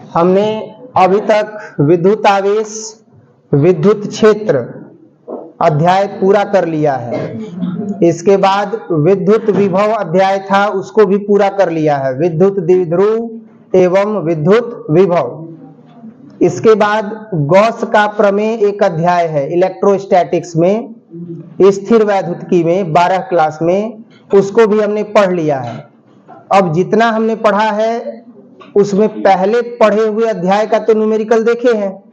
हमने अभी तक विद्युत आवेश, विद्युत क्षेत्र अध्याय पूरा कर लिया है। इसके बाद विद्युत विभव अध्याय था, उसको भी पूरा कर लिया है, विद्युत द्विध्रुव एवं विद्युत विभव। इसके बाद गॉस का प्रमेय एक अध्याय है इलेक्ट्रोस्टैटिक्स में, स्थिर वैद्युतिकी में 12 क्लास में, उसको भी हमने पढ़ लिया है। अब जितना हमने पढ़ा है उसमें पहले पढ़े हुए अध्याय का तो न्यूमेरिकल देखे हैं,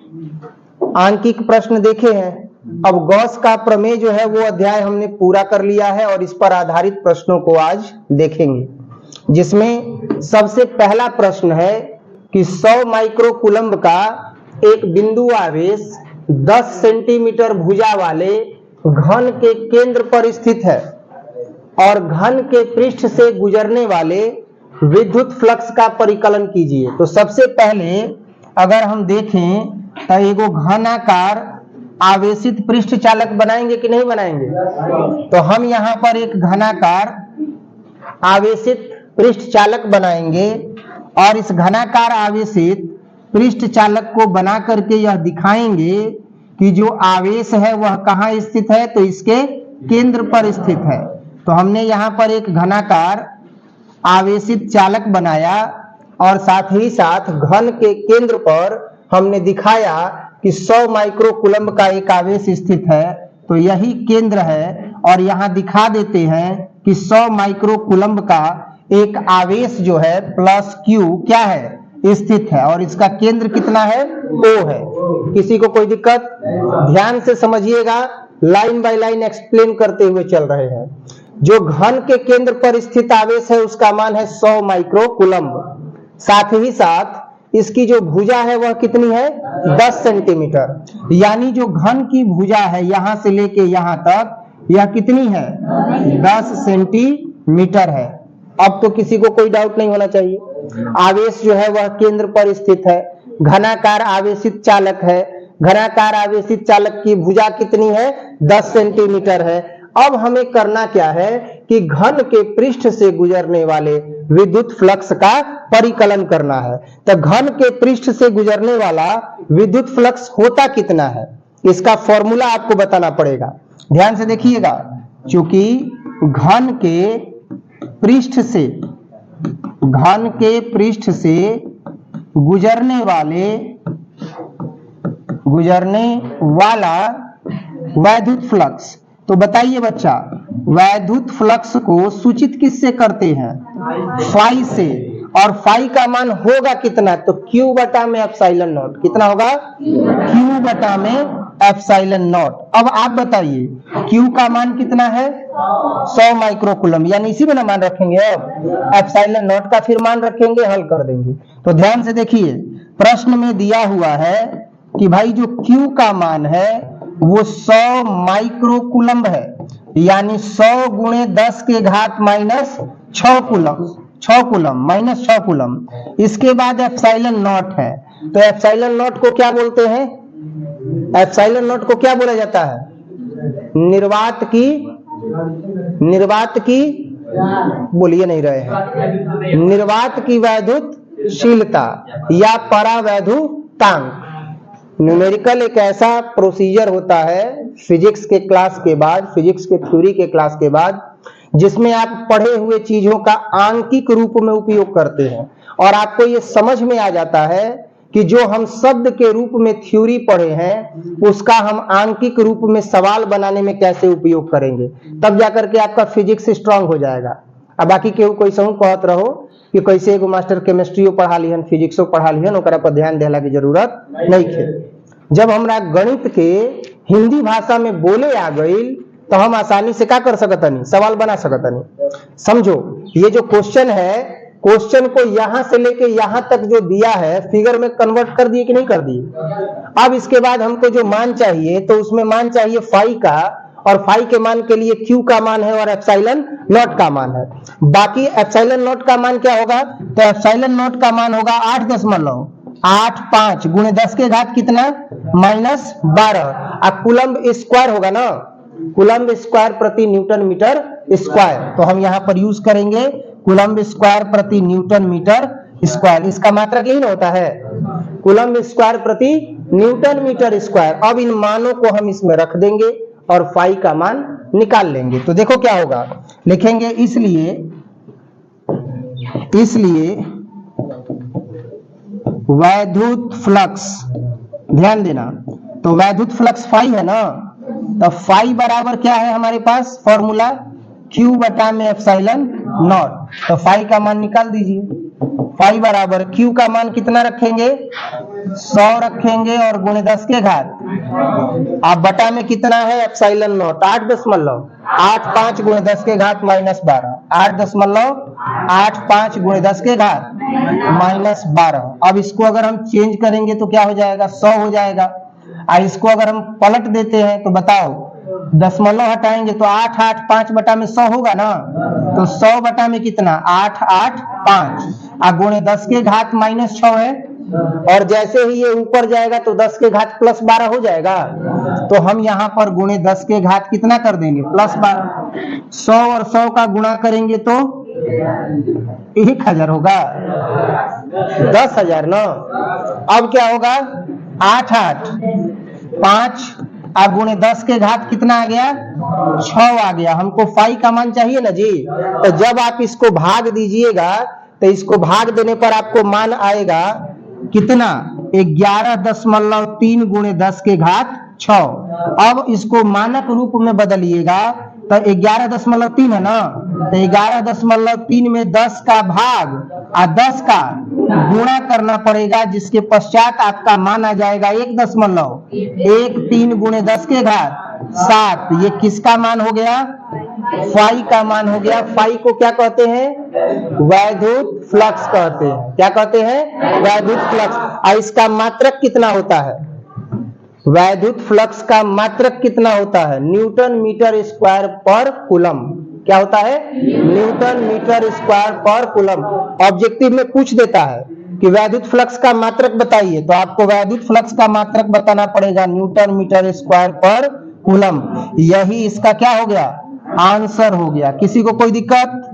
आंकिक प्रश्न देखे हैं। अब गॉस का प्रमेय जो है वो अध्याय हमने पूरा कर लिया है और इस पर आधारित प्रश्नों को आज देखेंगे, जिसमें सबसे पहला प्रश्न है कि 100 माइक्रोकूलम्ब का एक बिंदु आवेश 10 सेंटीमीटर भुजा वाले घन के केंद्र पर स्थित है और घन के पृष्ठ से गुजरने वाले विद्युत फ्लक्स का परिकलन कीजिए। तो सबसे पहले अगर हम देखें तो एगो घनाकार आवेशित पृष्ठ चालक बनाएंगे कि नहीं बनाएंगे? तो हम यहाँ पर एक घनाकार आवेशित पृष्ठ चालक बनाएंगे और इस घनाकार आवेशित पृष्ठ चालक को बना करके यह दिखाएंगे कि जो आवेश है वह कहाँ स्थित है, तो इसके केंद्र पर स्थित है। तो हमने यहाँ पर एक घनाकार आवेशित चालक बनाया और साथ ही साथ घन के केंद्र पर हमने दिखाया कि 100 माइक्रोकूलम्ब का एक आवेश स्थित है, तो यही केंद्र है। और यहाँ दिखा देते हैं कि 100 माइक्रोकूलम्ब का एक आवेश जो है प्लस Q क्या है, स्थित है और इसका केंद्र कितना है, O है। किसी को कोई दिक्कत? ध्यान से समझिएगा, लाइन बाय लाइन एक्सप्लेन करते हुए चल रहे हैं। जो घन के केंद्र पर स्थित आवेश है उसका मान है 100 माइक्रोकूलम्ब। साथ ही साथ इसकी जो भुजा है वह कितनी है, 10 सेंटीमीटर। यानी जो घन की भुजा है यहां से लेके यहां तक, यह कितनी है, 10 सेंटीमीटर है। अब तो किसी को कोई डाउट नहीं होना चाहिए। आवेश जो है वह केंद्र पर स्थित है, घनाकार आवेशित चालक है, घनाकार आवेशित चालक की भुजा कितनी है, 10 सेंटीमीटर है। अब हमें करना क्या है कि घन के पृष्ठ से गुजरने वाले विद्युत फ्लक्स का परिकलन करना है। तो घन के पृष्ठ से गुजरने वाला विद्युत फ्लक्स होता कितना है, इसका फॉर्मूला आपको बताना पड़ेगा। ध्यान से देखिएगा, चूंकि घन के पृष्ठ से गुजरने वाला वैद्युत फ्लक्स, तो बताइए बच्चा, वैद्युत फ्लक्स को सूचित किससे करते हैं, फाई से। और फाई का मान होगा कितना, तो Q बटा में एप्सिलॉन नॉट। कितना होगा, Q बटा में एप्सिलॉन नॉट। अब आप बताइए Q का मान कितना है, 100 माइक्रोकूलम्ब, यानी इसी में ना मान रखेंगे। अब एप्सिलॉन नॉट का फिर मान रखेंगे, हल कर देंगे। तो ध्यान से देखिए, प्रश्न में दिया हुआ है कि भाई जो Q का मान है वो 100 माइक्रोकूलम्ब है, यानी 100 गुणे 10 के घात माइनस 6 कूलम्ब माइनस 6 कूलम्ब। इसके बाद एप्सिलॉन नॉट है, तो एप्सिलॉन नॉट को क्या बोलते हैं, एप्सिलॉन नॉट को क्या बोला जाता है, निर्वात की बोलिए नहीं रहे हैं, निर्वात की वैद्युतशीलता या परावैद्युतांक। न्यूमेरिकल एक ऐसा प्रोसीजर होता है फिजिक्स के क्लास के बाद, फिजिक्स के थ्योरी के क्लास के बाद, जिसमें आप पढ़े हुए चीजों का आंकिक रूप में उपयोग करते हैं और आपको ये समझ में आ जाता है कि जो हम शब्द के रूप में थ्योरी पढ़े हैं उसका हम आंकिक रूप में सवाल बनाने में कैसे उपयोग करेंगे, तब जाकर के आपका फिजिक्स स्ट्रांग हो जाएगा। अब बाकी केहू कोई सहू कहत रहो कि कैसे एगो मास्टर केमिस्ट्रियो पढ़ा लिहन, फिजिक्सो पढ़ा लिहन, ओकरा पर ध्यान देला की जरूरत नहीं है। जब हमरा गणित के हिंदी भाषा में बोले आ गई तो हम आसानी से क्या कर सकतनी, सवाल बना सकतनी। समझो, ये जो क्वेश्चन है, क्वेश्चन को यहां से लेके यहां तक जो दिया है फिगर में कन्वर्ट कर दिए कि नहीं कर दिए। अब इसके बाद हमको जो मान चाहिए, तो उसमें मान चाहिए फाई का, और फाई के मान के लिए Q का मान है और एप्सिलॉन नॉट का मान है। बाकी एप्सिलॉन नॉट का मान क्या होगा, तो एप्सिलॉन नॉट का मान होगा 8.85 गुणे 10 के घात कितना, माइनस 12। अब कूलम्ब स्क्वायर होगा ना, कूलम्ब स्क्वायर प्रति न्यूटन मीटर स्क्वायर, तो हम यहाँ पर यूज करेंगे कूलम्ब स्क्वायर प्रति न्यूटन मीटर स्क्वायर, इसका मात्रक यही ना होता है, कूलम्ब स्क्वायर प्रति न्यूटन मीटर स्क्वायर। अब इन मानों को हम इसमें रख देंगे और फाई का मान निकाल लेंगे। तो देखो क्या होगा, लिखेंगे इसलिए वैद्युत फ्लक्स, ध्यान देना, तो वैद्युत फ्लक्स फाई है ना, तो फाई बराबर क्या है हमारे पास फॉर्मूला, Q बटा में एप्सिलॉन नॉट। तो फाई का मान निकाल दीजिए, फाई बराबर Q का मान कितना रखेंगे, 100 रखेंगे और गुणे 10 के घात, आप बटा में कितना है एप्सिलॉन नॉट, 8.85 गुणे 10 के घात -12, 8.85 गुणे 10 के घात -12। अब इसको अगर हम चेंज करेंगे तो क्या हो जाएगा, 100 हो जाएगा। और इसको अगर हम पलट देते हैं तो बताओ, दशमलव हटाएंगे तो 885 बटा में 100 होगा ना, तो 100 बटा में कितना 885 गुणे 10 के घात -6 है, और जैसे ही ये ऊपर जाएगा तो 10 के घात +12 हो जाएगा। तो हम यहाँ पर गुणे 10 के घात कितना कर देंगे, +12। 100 और 100 का गुणा करेंगे तो 1000 होगा, 10,000 ना। अब क्या होगा, 885 गुणे 10 के घात कितना आ गया, 6 आ गया। हमको फाई का मान चाहिए ना जी, तो जब आप इसको भाग दीजिएगा तो इसको भाग देने पर आपको मान आएगा कितना, 11.3 गुणे 10 के घात 6। अब इसको मानक रूप में बदलिएगा तो 11.3 है ना, तो 11.3 में 10 का भाग और 10 का गुणा करना पड़ेगा, जिसके पश्चात आपका मान आ जाएगा 1.13 गुणे 10 के घात 7। ये किसका मान हो गया, फाई का मान हो गया। फाई को क्या कहते हैं, वैद्युत फ्लक्स कहते हैं। क्या कहते हैं, वैद्युत फ्लक्स। और इसका मात्रक कितना होता है, वैद्युत फ्लक्स का मात्रक कितना होता है, न्यूटन मीटर स्क्वायर पर कूलम्ब। क्या होता है, न्यूटन मीटर स्क्वायर पर कूलम्ब। ऑब्जेक्टिव में पूछ देता है कि वैद्युत फ्लक्स का मात्रक बताइए, तो आपको वैद्युत फ्लक्स का मात्रक बताना पड़ेगा न्यूटन मीटर स्क्वायर पर कूलम्ब। यही इसका क्या हो गया, आंसर हो गया। किसी को कोई दिक्कत,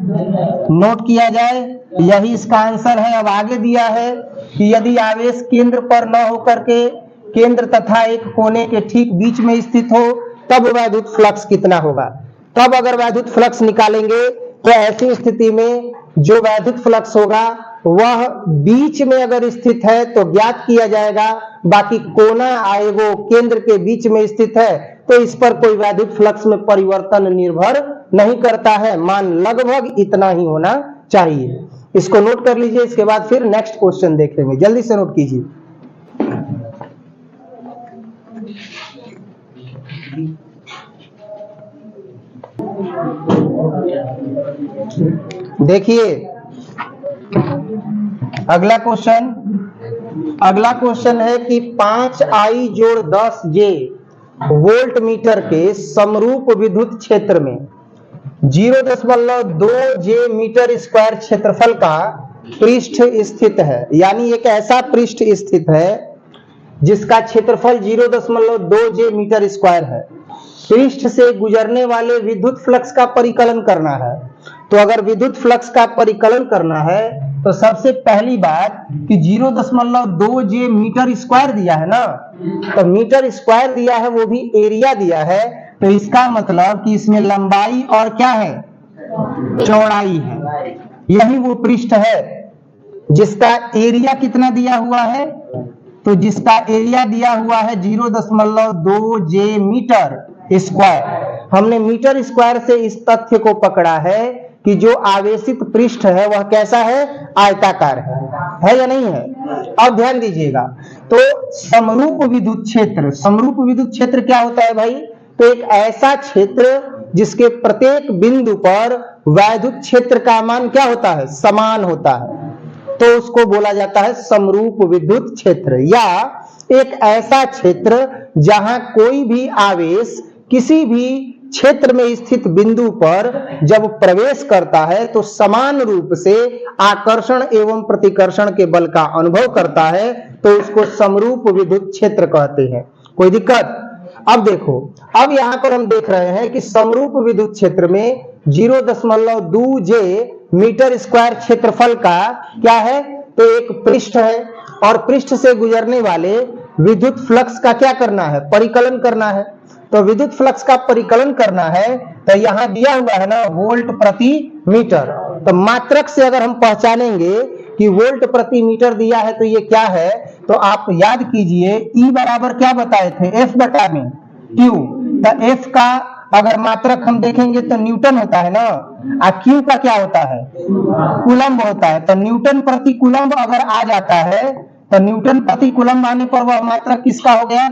नोट किया जाए, यही इसका आंसर है। अब आगे दिया है कि यदि आवेश केंद्र पर न होकर के केंद्र तथा एक कोने के ठीक बीच में स्थित हो तब वैद्युत फ्लक्स कितना होगा। तब अगर वैद्युत फ्लक्स निकालेंगे तो ऐसी स्थिति में जो वैद्युत फ्लक्स होगा वह बीच में अगर स्थित है तो ज्ञात किया जाएगा, बाकी कोना आए वो केंद्र के बीच में स्थित है तो इस पर कोई वैद्युत फ्लक्स में परिवर्तन निर्भर नहीं करता है। मान लगभग इतना ही होना चाहिए। इसको नोट कर लीजिए, इसके बाद फिर नेक्स्ट क्वेश्चन देखेंगे। जल्दी से नोट कीजिए। देखिए अगला क्वेश्चन है कि 5I जोड़ 10J वोल्ट मीटर के समरूप विद्युत क्षेत्र में 0.2J मीटर स्क्वायर क्षेत्रफल का पृष्ठ स्थित है। यानी एक ऐसा पृष्ठ स्थित है जिसका क्षेत्रफल 0.2J मीटर स्क्वायर है। पृष्ठ से गुजरने वाले विद्युत फ्लक्स का परिकलन करना है। तो अगर विद्युत फ्लक्स का परिकलन करना है तो सबसे पहली बात कि 0.2J मीटर स्क्वायर दिया है ना, तो मीटर स्क्वायर दिया है, वो भी एरिया दिया है, तो इसका मतलब कि इसमें लंबाई और क्या है, चौड़ाई है। यही वो पृष्ठ है जिसका एरिया कितना दिया हुआ है, तो जिसका एरिया दिया हुआ है 0.2J मीटर स्क्वायर। हमने मीटर स्क्वायर से इस तथ्य को पकड़ा है कि जो आवेशित पृष्ठ है वह कैसा है, आयताकार है या नहीं है। अब ध्यान दीजिएगा, तो समरूप विद्युत क्षेत्र क्या होता है भाई, तो एक ऐसा क्षेत्र जिसके प्रत्येक बिंदु पर वैद्युत क्षेत्र का मान क्या होता है, समान होता है, तो उसको बोला जाता है समरूप विद्युत क्षेत्र। या एक ऐसा क्षेत्र जहां कोई भी आवेश किसी भी क्षेत्र में स्थित बिंदु पर जब प्रवेश करता है तो समान रूप से आकर्षण एवं प्रतिकर्षण के बल का अनुभव करता है, तो उसको समरूप विद्युत क्षेत्र कहते हैं। कोई दिक्कत। अब देखो, अब यहां पर हम देख रहे हैं कि समरूप विद्युत क्षेत्र में 0.2J मीटर स्क्वायर क्षेत्रफल का क्या है, तो एक पृष्ठ है और पृष्ठ से गुजरने वाले विद्युत फ्लक्स का क्या करना है, परिकलन करना है। तो विद्युत फ्लक्स का परिकलन करना है तो यहाँ दिया हुआ है ना वोल्ट प्रति मीटर। तो मात्रक से अगर हम पहचानेंगे कि वोल्ट प्रति मीटर दिया है तो ये क्या है, तो आप याद कीजिए ई बराबर क्या बताए थे, एफ बटा में क्यू। तो एफ का अगर मात्रक हम देखेंगे तो न्यूटन होता है ना, और क्यू का क्या होता है, कूलम्ब होता है। तो न्यूटन प्रति कूलम्ब अगर आ जाता है तो न्यूटन प्रति कूलम्ब आने पर वह मात्रक किसका हो गया,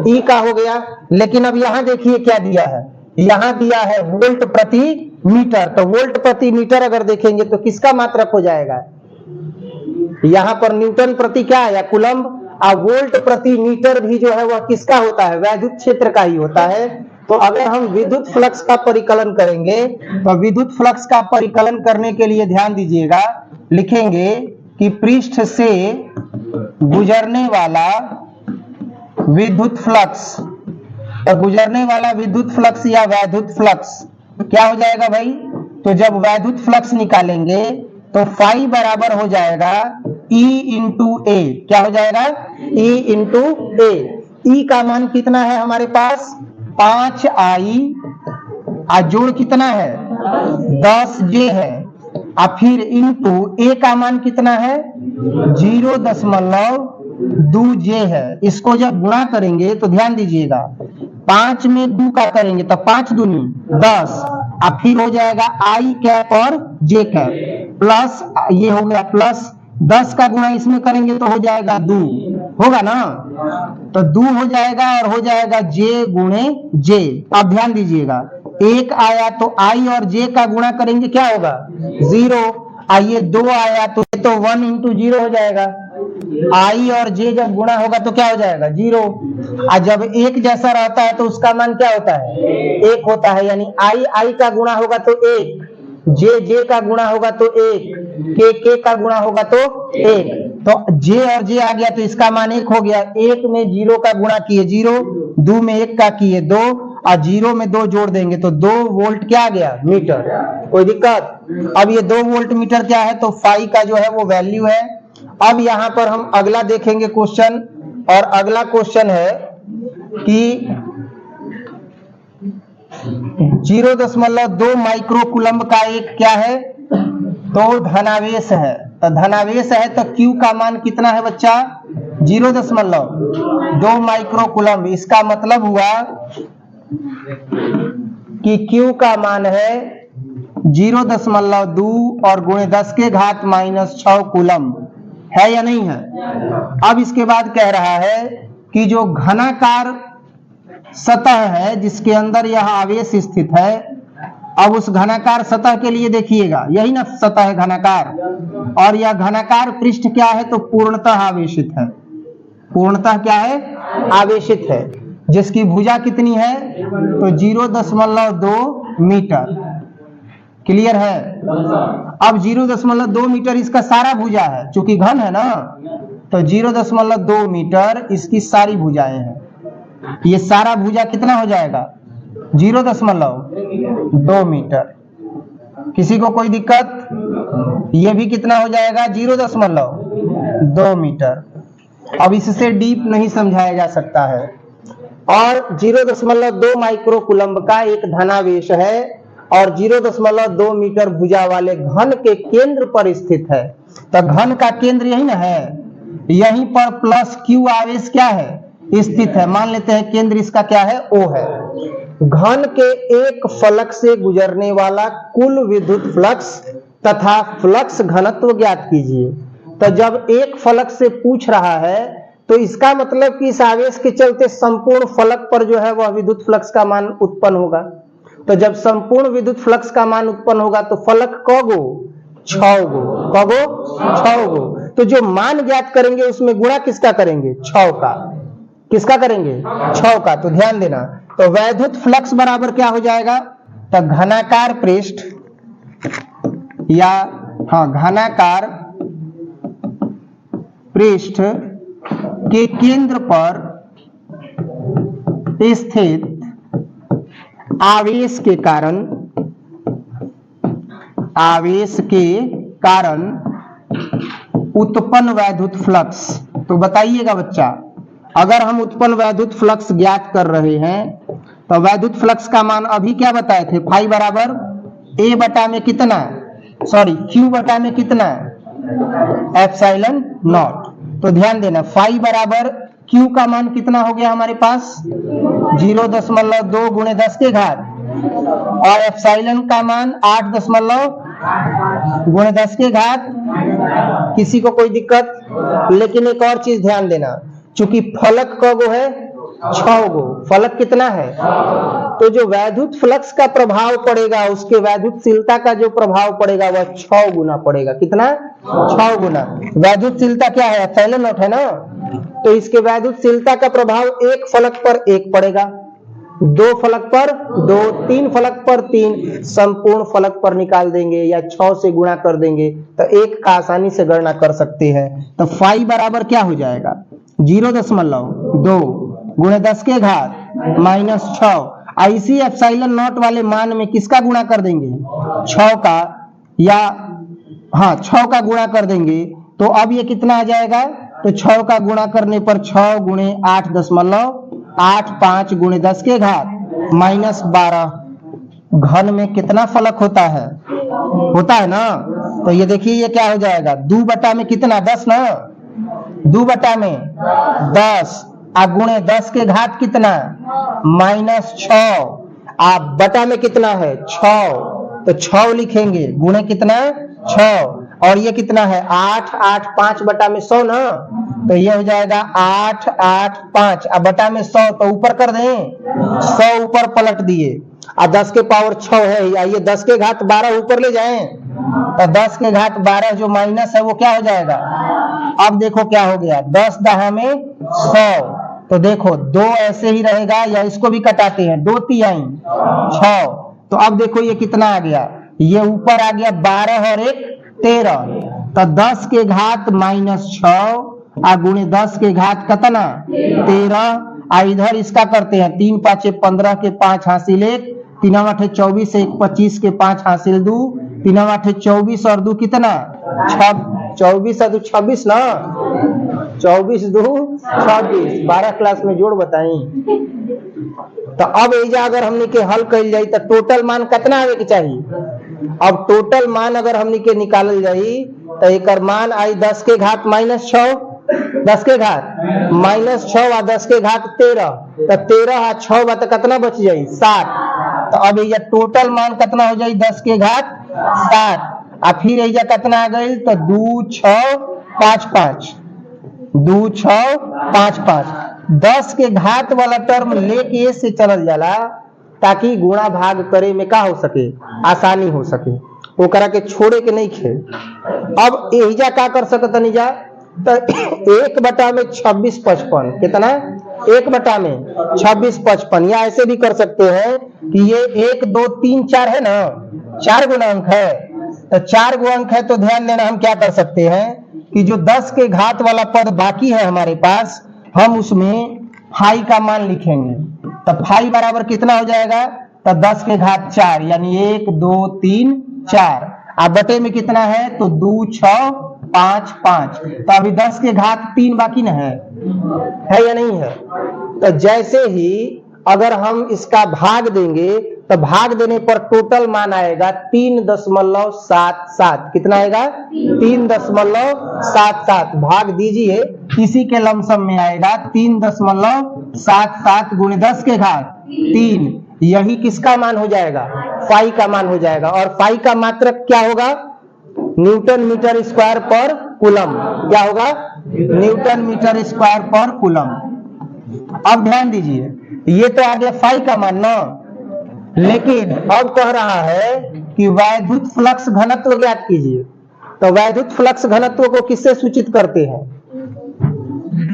ई का हो गया। लेकिन अब यहाँ देखिए क्या दिया है, यहाँ दिया है वोल्ट प्रति मीटर। तो वोल्ट प्रति मीटर अगर देखेंगे तो किसका मात्रक हो जाएगा, यहाँ पर न्यूटन प्रति क्या है, कूलम्ब, और वोल्ट प्रति मीटर भी जो है वह किसका होता है, वैद्युत क्षेत्र का ही होता है। तो अगर हम विद्युत फ्लक्स का परिकलन करेंगे तो विद्युत फ्लक्स का परिकलन करने के लिए ध्यान दीजिएगा, लिखेंगे कि पृष्ठ से गुजरने वाला विद्युत फ्लक्स, तो गुजरने वाला विद्युत फ्लक्स या वैद्युत फ्लक्स क्या हो जाएगा भाई, तो जब वैद्युत फ्लक्स निकालेंगे तो फाई बराबर हो जाएगा E इंटू ए। क्या हो जाएगा, E इंटू ए। ई का मान कितना है हमारे पास 5I, और जोड़ कितना है 10J है, और फिर इंटू ए का मान कितना है 0.2J है। इसको जब गुणा करेंगे तो ध्यान दीजिएगा 5 में 2 का करेंगे तो 5 दूनी 10, और फिर हो जाएगा I कैप और J कैप प्लस ये हो गया प्लस 10 का गुणा इसमें करेंगे तो हो जाएगा 2, होगा ना, तो 2 हो जाएगा और हो जाएगा J गुणे J। अब ध्यान दीजिएगा एक आया तो I और J का गुणा करेंगे क्या होगा 0, आइए 2 आया तो ये तो 1 इंटू 0 हो जाएगा, I और J जब गुणा होगा तो क्या हो जाएगा 0, और जब एक जैसा रहता है तो उसका मान क्या होता है 1 होता है। यानी I का गुणा होगा तो 1, J का गुणा होगा तो 1, K का गुणा होगा तो 1। तो J और J आ गया तो इसका मान 1 हो गया। 1 में 0 का गुणा किए 0, 2 में 1 का किए 2, और 0 में 2 जोड़ देंगे तो 2 वोल्ट क्या आ गया मीटर। कोई दिक्कत, अब ये 2 वोल्ट मीटर क्या है, तो फाई का जो है वो वैल्यू है। अब यहाँ पर हम अगला देखेंगे क्वेश्चन, और अगला क्वेश्चन है कि 0.2 माइक्रोकूलम्ब का एक क्या है, तो धनावेश है। तो धनावेश है तो Q का मान कितना है बच्चा 0.2 माइक्रोकूलम्ब। इसका मतलब हुआ कि Q का मान है 0.2 और गुणे 10 के घात -6 कूलम्ब, है या नहीं है। अब इसके बाद कह रहा है कि जो घनाकार सतह है जिसके अंदर यह आवेश स्थित है, अब उस घनाकार सतह के लिए देखिएगा, यही ना सतह है घनाकार, और यह घनाकार पृष्ठ क्या है, तो पूर्णतः आवेशित है। पूर्णतः क्या है, आवेशित है, जिसकी भुजा कितनी है, तो 0.2 मीटर। क्लियर है। अब 0.2 मीटर इसका सारा भुजा है, चूंकि घन है ना, तो 0.2 मीटर इसकी सारी भुजाएं हैं। ये सारा भुजा कितना हो जाएगा 0.2 मीटर। किसी को कोई दिक्कत, ये भी कितना हो जाएगा 0.2 मीटर। अब इससे डीप नहीं समझाया जा सकता है। और 0.2 माइक्रोकूलम्ब का एक धनावेश है और 0.2 मीटर भुजा वाले घन के केंद्र पर स्थित है। तो घन का केंद्र यही ना है, यहीं पर प्लस Q आवेश क्या है स्थित है। मान लेते हैं केंद्र इसका क्या है, O है। घन के एक फलक से गुजरने वाला कुल विद्युत फ्लक्स तथा फ्लक्स घनत्व ज्ञात कीजिए। तो जब एक फलक से पूछ रहा है तो इसका मतलब कि इस आवेश के चलते संपूर्ण फलक पर जो है वह विद्युत फ्लक्स का मान उत्पन्न होगा। तो जब संपूर्ण विद्युत फ्लक्स का मान उत्पन्न होगा तो फलक कगो 6 गो, कगो 6 गो। तो जो मान ज्ञात करेंगे उसमें गुणा किसका करेंगे 6 का, किसका करेंगे 6 का। तो ध्यान देना, तो वैद्युत फ्लक्स बराबर क्या हो जाएगा, तो घनाकार पृष्ठ या घनाकार पृष्ठ के केंद्र पर स्थित आवेश के कारण उत्पन्न वैद्युत फ्लक्स। तो बताइएगा बच्चा, अगर हम उत्पन्न वैद्युत फ्लक्स ज्ञात कर रहे हैं तो वैद्युत फ्लक्स का मान अभी क्या बताए थे, फाई बराबर ए बटा में कितना, सॉरी क्यू बटा में कितना, एप्सिलॉन नॉट। तो ध्यान देना, फाई बराबर क्यू का मान कितना हो गया हमारे पास 0.2 गुणे 10 के घात, और एप्सिलॉन का मान 8 गुणे 10 के घात। किसी को कोई दिक्कत? लेकिन एक और चीज ध्यान देना, चूंकि फलक का गो है 6 गो, फलक कितना है, तो जो वैद्युत फ्लक्स का प्रभाव पड़ेगा उसके वैद्युतशीलता का जो प्रभाव पड़ेगा वह 6 गुना पड़ेगा। कितना? 6 गुना। वैद्युतशीलता क्या है, एप्सिलॉन नॉट है ना, तो इसके वैद्युतशीलता का प्रभाव एक फलक पर 1 पड़ेगा, 2 फलक पर 2, 3 फलक पर 3, संपूर्ण फलक पर निकाल देंगे या 6 से गुणा कर देंगे तो 1 का आसानी से गणना कर सकते हैं। तो फाई बराबर क्या हो जाएगा 0.2 गुणे 10 के घात माइनस 6। इसी एप्सिलॉन नॉट वाले मान में किसका गुणा कर देंगे, 6 का, या हाँ 6 का गुणा कर देंगे तो अब ये कितना आ जाएगा, तो 6 का गुणा करने पर 6 गुणे 8.85 गुणे 10 के घात माइनस 12। घन में कितना फलक होता है ना, तो ये देखिए ये क्या हो जाएगा, 2 बटा में कितना 10 ना, 2 बटा में 10 गुणे 10 के घात कितना माइनस 6, आप बटा में कितना है 6, तो 6 लिखेंगे, गुणे कितना 6, और ये कितना है 8, 5 बटा में 100 ना, तो ये हो जाएगा 8, 5, अब बटा में 100 तो ऊपर कर दें, 100 ऊपर पलट दिए, 10 के पावर 6 है, आइए 10 के घात 12 ऊपर ले जाएं, तो 10 के घात 12 जो माइनस है वो क्या हो जाएगा, अब देखो क्या हो गया 10 दहा में 100, तो देखो 2 ऐसे ही रहेगा, या इसको भी कटाते हैं, 2 तिहाई 6, तो अब देखो ये कितना आ गया, ये ऊपर आ गया 12 और 1 13, तो 10 के घात माइनस 6 गुणे 10 के घात कितना 13, इधर इसका करते हैं 3 5 15 के 5 हासिल 1, 3 8 24 1 25 के 5 हासिल 2, 3 8 24 और 2 कितना 24 और 2 26 ना, 24 2 26, 12 क्लास में जोड़ बताई। तो अब एजा अगर हमने के हल कर जाई तो टोटल मान कितना आवे के चाहिए, अब टोटल मान अगर हमने के निकालल जाई तो एक मान आई 10 के घात माइनस 6, 10 के घात माइनस 6 व 10 के घात 13, तो 13 और 6 तो कितना बच जाई 7, तो अब ये टोटल मान कितना हो जाई 10 के घात 7, फिर ये कितना आ गई तो 2 6 5 5, 2 6 5 5, 10 के घात वाला टर्म लेके से चलल जाला ताकि गुणा भाग करे में का हो सके, आसानी हो सके, ओकरा के छोड़े के नहीं खे। अब एहिजा का कर सकत नहीं जा, तो 1 बटा में 26 55, कितना 1 बटा में 26 55, या ऐसे भी कर सकते हैं कि ये 1 2 3 4 है ना, 4 गुणांक है, तो 4 गुणांक है, तो ध्यान देना हम क्या कर सकते हैं कि जो 10 के घात वाला पद बाकी है हमारे पास, हम उसमें फाई का मान लिखेंगे, तो फाई बराबर कितना हो जाएगा, तो 10 के घात 4 यानी 1 2 3 4, अब बटे में कितना है तो 2 6 5 5, तो अभी 10 के घात 3 बाकी ना है या नहीं है, तो जैसे ही अगर हम इसका भाग देंगे तो भाग देने पर टोटल मान आएगा 3.77, कितना आएगा 3.77, भाग दीजिए इसी के लमसम में आएगा 3.77 गुणे 10 के घात 3, यही किसका मान हो जाएगा, फाई का मान हो जाएगा, और फाई का मात्रक क्या होगा, न्यूटन मीटर स्क्वायर पर कूलम, क्या होगा न्यूटन मीटर स्क्वायर पर कूलम। अब ध्यान दीजिए ये तो आ गया फाई का मान ना, लेकिन अब कह रहा है कि वैद्युत फ्लक्स घनत्व ज्ञात कीजिए, तो वैद्युत फ्लक्स घनत्व को किससे सूचित करते हैं,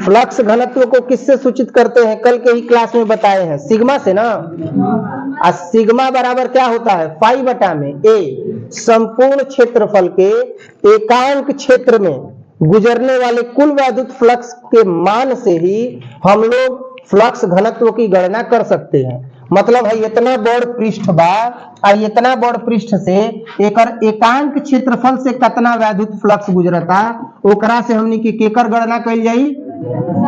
फ्लक्स घनत्व को किससे सूचित करते हैं, कल के ही क्लास में बताए हैं, सिग्मा से ना, सिग्मा बराबर क्या होता है फाई बटा में ए, संपूर्ण क्षेत्रफल के एकांक क्षेत्र में गुजरने वाले कुल वैद्युत फ्लक्स के मान से ही हम लोग फ्लक्स घनत्व की गणना कर सकते हैं। मतलब है इतना बड़ पृष्ठ बा और इतना बड़ पृष्ठ से एकर एकांक क्षेत्रफल से कितना वैद्युत फ्लक्स गुजरता, ओकरा से हमनी के केकर गणना कइल जाई,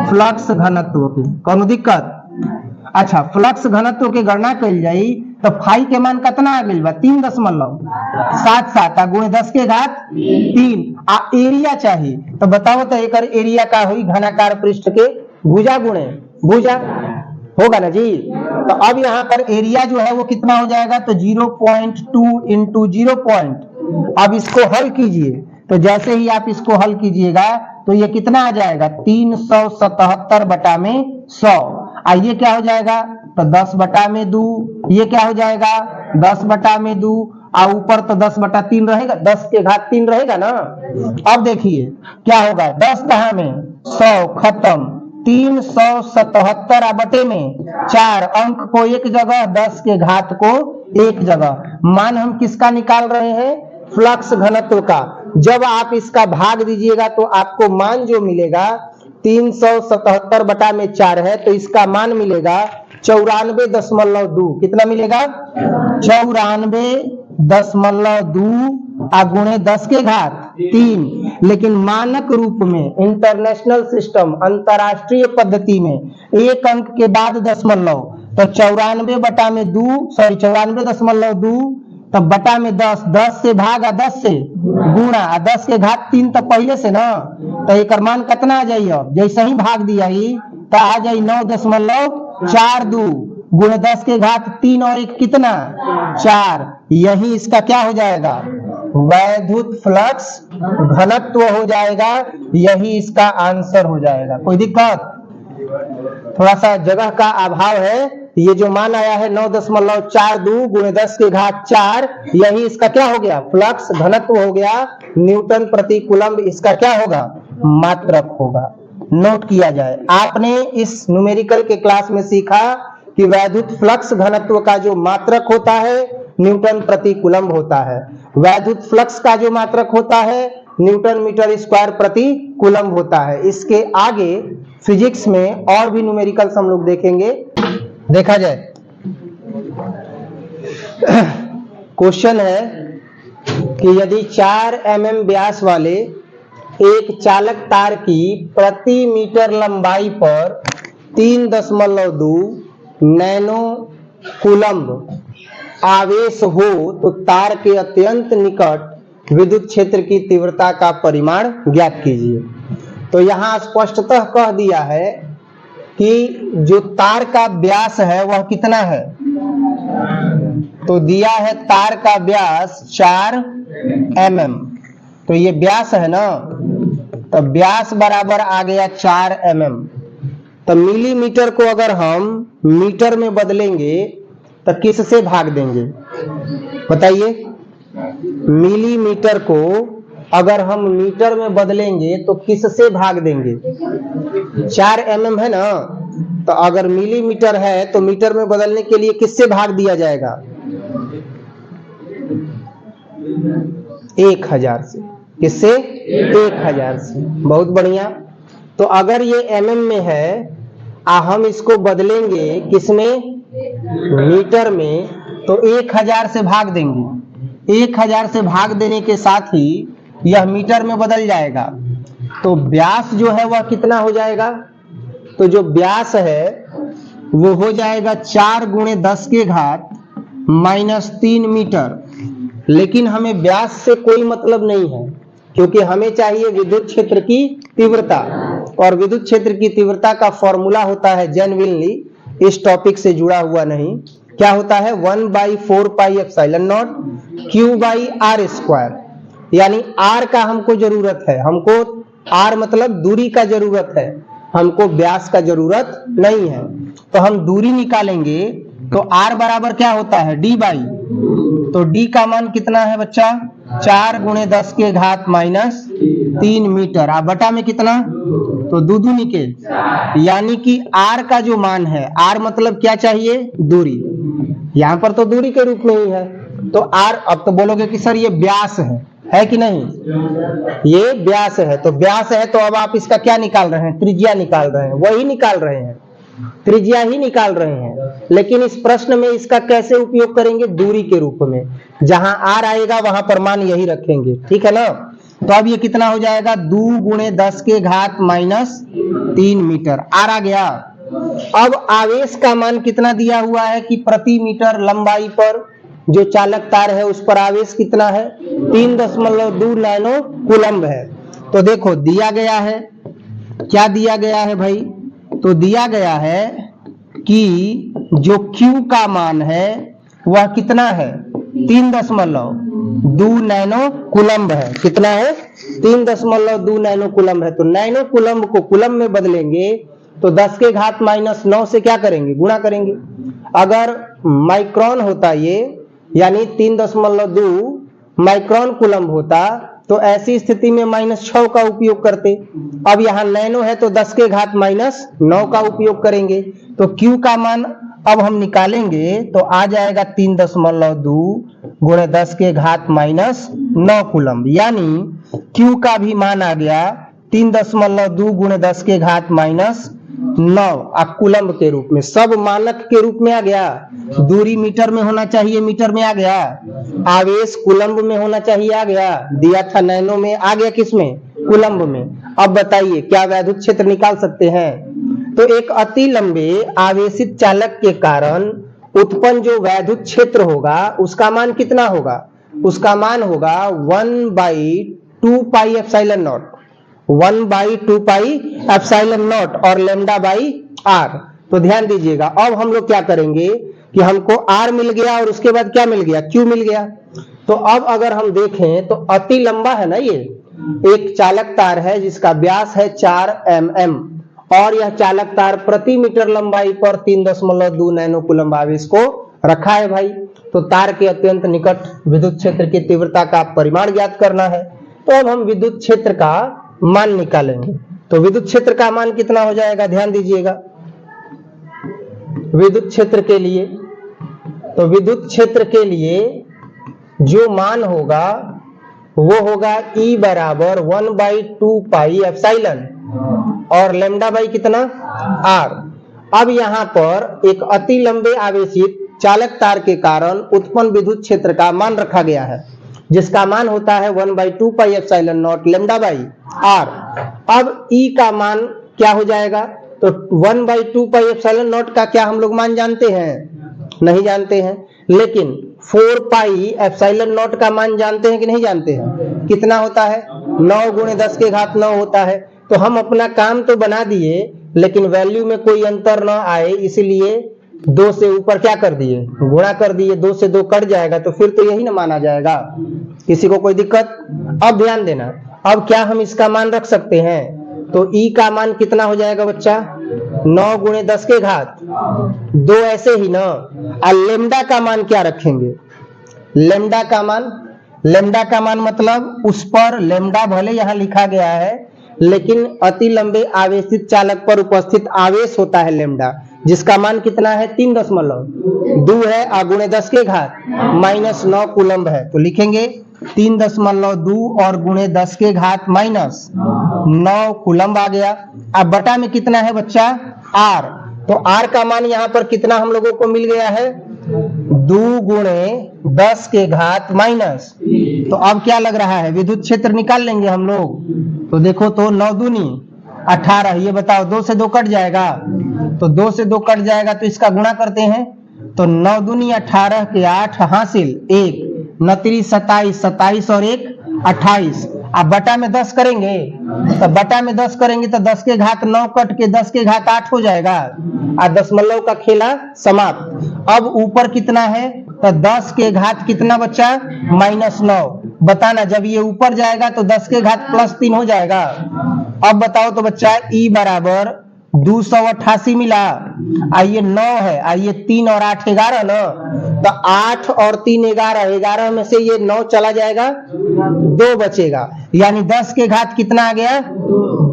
फ्लक्स घनत्व की। कौनो दिक्कत? अच्छा, फ्लक्स घनत्व की गणना कइल जाई तो फाई के मान कितना आ गइल बा, 3.77 गुणे 10 के घात 3 आ एरिया चाहिए तो बताओ तो एकर एरिया का हुई, घनाकार पृष्ठ के भुजा गुणे भुजा होगा ना जी। तो अब यहाँ पर एरिया जो है वो कितना हो जाएगा, तो 0.2 इंटू 0. अब इसको हल कीजिए तो जैसे ही आप इसको हल कीजिएगा तो ये कितना आ जाएगा, 377/100। ये क्या हो जाएगा, तो 10/2, ये क्या हो जाएगा 10/2 और ऊपर तो 10/3 रहेगा, 10 के घात 3 रहेगा ना। अब देखिए क्या होगा, 10 दहा में 100 खत्म, 377 बटे में 4 अंक को एक जगह, 10 के घात को एक जगह। मान हम किसका निकाल रहे हैं, फ्लक्स घनत्व का। जब आप इसका भाग दीजिएगा तो आपको मान जो मिलेगा 377/4 है तो इसका मान मिलेगा 94.2। कितना मिलेगा, 94.2 गुणे 10 के घात 3। लेकिन मानक रूप में, इंटरनेशनल सिस्टम, अंतरराष्ट्रीय पद्धति में एक अंक के बाद दशमलव, तो 94/2 तब बटा में 10, 10 से भागा 10 से गुणा, 10 के घात 3 तो पहले से ना, तो एक मान कितना आ जाइए, अब जैसे ही भाग दिया ही तो आ जाइए 9.42 गुणे 10 के घात 3 और एक कितना 4। यही इसका क्या हो जाएगा, वैद्युत फ्लक्स घनत्व हो जाएगा। यही इसका आंसर हो जाएगा। कोई दिक्कत? थोड़ा सा जगह का अभाव है। ये जो मान आया है 9.42 गुणे 10 के घात 4, यही इसका क्या हो गया, फ्लक्स घनत्व हो गया। न्यूटन प्रति कूलम्ब इसका क्या होगा, मात्रक होगा। नोट किया जाए, आपने इस न्यूमेरिकल के क्लास में सीखा कि वैद्युत फ्लक्स घनत्व का जो मात्रक होता है न्यूटन प्रति कूलम्ब होता है। वैद्युत फ्लक्स का जो मात्रक होता है न्यूटन मीटर स्क्वायर प्रति कूलम्ब होता है। इसके आगे फिजिक्स में और भी न्यूमेरिकल्स हम लोग देखेंगे। देखा जाए, क्वेश्चन है कि यदि 4 mm व्यास वाले एक चालक तार की प्रति मीटर लंबाई पर 3.2 नैनो कूलम्ब आवेश हो तो तार के अत्यंत निकट विद्युत क्षेत्र की तीव्रता का परिमाण ज्ञात कीजिए। तो यहाँ स्पष्टतः कह दिया है कि जो तार का व्यास है वह कितना है, तो दिया है तार का व्यास 4 mm। तो ये व्यास है ना, तो व्यास बराबर आ गया 4 mm। तो मिलीमीटर को अगर हम मीटर में बदलेंगे तो किससे भाग देंगे, बताइए। मिलीमीटर को अगर हम मीटर में बदलेंगे तो किससे भाग देंगे, 4 mm है ना, तो अगर मिलीमीटर है तो मीटर में बदलने के लिए किससे भाग दिया जाएगा, 1000 से। किससे, 1000 से। बहुत बढ़िया। तो अगर ये mm में है हम इसको बदलेंगे किसमें, मीटर में, तो 1000 से भाग देंगे। 1000 से भाग देने के साथ ही यह मीटर में बदल जाएगा। तो व्यास जो है वह कितना हो जाएगा, तो जो व्यास है वो हो जाएगा 4 गुणे 10 के घात -3 मीटर। लेकिन हमें व्यास से कोई मतलब नहीं है, क्योंकि हमें चाहिए विद्युत क्षेत्र की तीव्रता, और विद्युत क्षेत्र की तीव्रता का फॉर्मूला होता है जेनविनली, इस टॉपिक से जुड़ा हुआ नहीं, क्या होता है 1/4πε0 Q/r²। यानी r का हमको जरूरत है, हमको r मतलब दूरी का जरूरत है, हमको व्यास का जरूरत नहीं है। तो हम दूरी निकालेंगे तो r बराबर क्या होता है, d/। तो d का मान कितना है बच्चा, 4 गुणे 10 के घात -3 मीटर। बटा में कितना, तो दूनी के, यानी कि r का जो मान है, r मतलब क्या चाहिए, दूरी। यहाँ पर तो दूरी के रूप में ही है, तो r, अब तो बोलोगे कि सर ये व्यास है कि नहीं, ये व्यास है। तो व्यास है तो अब आप इसका क्या निकाल रहे हैं, त्रिज्या निकाल रहे हैं, वही निकाल रहे हैं, त्रिज्या ही निकाल रहे हैं। लेकिन इस प्रश्न में इसका कैसे उपयोग करेंगे? दूरी के रूप में। जहां r आएगा वहां पर मान यही रखेंगे, ठीक है ना। तो अब ये कितना हो जाएगा? 2 गुणे 10 के घात माइनस 3 मीटर r आ गया। अब आवेश का मान कितना दिया हुआ है कि प्रति मीटर लंबाई पर जो चालक तार है उस पर आवेश कितना है? 3.2 नैनो कूलम्ब है। तो देखो दिया गया है, क्या दिया गया है भाई? तो दिया गया है कि जो Q का मान है वह कितना है? 3.2 नैनो कूलम्ब है। कितना है? 3.2 नैनो कूलम्ब है। तो नैनो कूलम्ब को कूलम्ब में बदलेंगे तो 10 के घात माइनस 9 से क्या करेंगे? गुणा करेंगे। अगर माइक्रोन होता ये, यानी 3.2 माइक्रोन कूलम्ब होता तो ऐसी स्थिति में -6 का उपयोग करते। अब यहाँ नैनो है तो 10 के घात माइनस 9 का उपयोग करेंगे। तो Q का मान अब हम निकालेंगे तो आ जाएगा 3.2 गुणे 10 के घात माइनस 9 कूलम्ब, यानी Q का भी मान आ गया 3.2 गुणे 10 के घात माइनस 9 कूलम्ब के रूप में। सब मानक के रूप में आ गया। दूरी मीटर में होना चाहिए, मीटर में आ गया। आवेश कूलम्ब में होना चाहिए, आ गया। दिया था नैनो में, आ गया किस में? कूलम्ब में। अब बताइए क्या वैद्युत क्षेत्र निकाल सकते हैं? तो एक अति लंबे आवेशित चालक के कारण उत्पन्न जो वैद्युत क्षेत्र होगा उसका मान कितना होगा? उसका मान होगा 1/2 पाई epsilon not, 1/2 pi epsilon naught और लैम्डा बाई आर। तो ध्यान दीजिएगा, अब हम लोग क्या करेंगे कि हमको आर मिल गया और उसके बाद क्या मिल गया? क्यू मिल गया। तो अब अगर हम देखें तो अति लंबा है ना, ये एक चालक तार है जिसका व्यास है 4 mm और यह चालक तार प्रति मीटर लंबाई पर 3.2 नैनो कूलम्ब आवेश को रखा है भाई। तो तार के अत्यंत निकट विद्युत क्षेत्र की तीव्रता का परिमाण ज्ञात करना है। तो अब हम विद्युत क्षेत्र का मान निकालेंगे। तो विद्युत क्षेत्र का मान कितना हो जाएगा? ध्यान दीजिएगा, विद्युत क्षेत्र के लिए, तो विद्युत क्षेत्र के लिए जो मान होगा वो होगा E बराबर 1/2 पाई एप्सिलॉन और लैम्डा बाई कितना? R। अब यहाँ पर एक अति लंबे आवेशित चालक तार के कारण उत्पन्न विद्युत क्षेत्र का मान रखा गया है जिसका मान होता है 1/2 पाई epsilon not lambda by R। अब E का मान क्या हो जाएगा? तो 1/2 पाई एप्सिलॉन नॉट का क्या हम लोग मान जानते हैं? नहीं जानते हैं। लेकिन 4 पाई एप्सिलॉन नॉट का मान जानते हैं कि नहीं जानते हैं? कितना होता है? 9 गुणे 10 के घात 9 होता है। तो हम अपना काम तो बना दिए लेकिन वैल्यू में कोई अंतर न आए इसलिए 2 से ऊपर क्या कर दिए? गुणा कर दिए। 2 से 2 कट जाएगा तो फिर तो यही ना माना जाएगा। किसी को कोई दिक्कत? अब ध्यान देना, अब क्या हम इसका मान रख सकते हैं? तो E का मान कितना हो जाएगा बच्चा? 9 गुणे 10 के घात 2, ऐसे ही ना। और लैम्डा का मान क्या रखेंगे? लैम्डा का मान मतलब उस पर लैम्डा भले यहाँ लिखा गया है लेकिन अति लंबे आवेशित चालक पर उपस्थित आवेश होता है लैम्डा, जिसका मान कितना है? 3.2 है गुणे 10 के घात माइनस 9 कूलम्ब है। तो लिखेंगे 3.2 और गुणे 10 के घात माइनस 9 कूलम्ब आ गया। अब बटा में कितना है बच्चा? R। तो R का मान यहाँ पर कितना हम लोगों को मिल गया है? 2 गुणे 10 के घात माइनस। तो अब क्या लग रहा है? विद्युत क्षेत्र निकाल लेंगे हम लोग। तो देखो तो 9 दूनी 18, ये बताओ 2 से 2 कट जाएगा। तो 2 से 2 कट जाएगा तो इसका गुणा करते हैं। तो 9 दूनी 18 के 8 हासिल 1 29 27, 27 और 1 28। अब बटा में 10 करेंगे तो बटा में 10 करेंगे तो 10 के घात 9 कट के 10 के घात 8 हो जाएगा और दशमलव का खेला समाप्त। अब ऊपर कितना है? तो 10 के घात कितना बच्चा? -9। बताना, जब ये ऊपर जाएगा तो 10 के घात +3 हो जाएगा। अब बताओ तो बच्चा E बराबर 288 मिला। आइए 9 है, आइए 3 और 8 11 ना। तो 8 और 3 11, 11 में से ये 9 चला जाएगा, 2 बचेगा, यानी 10 के घात कितना आ गया?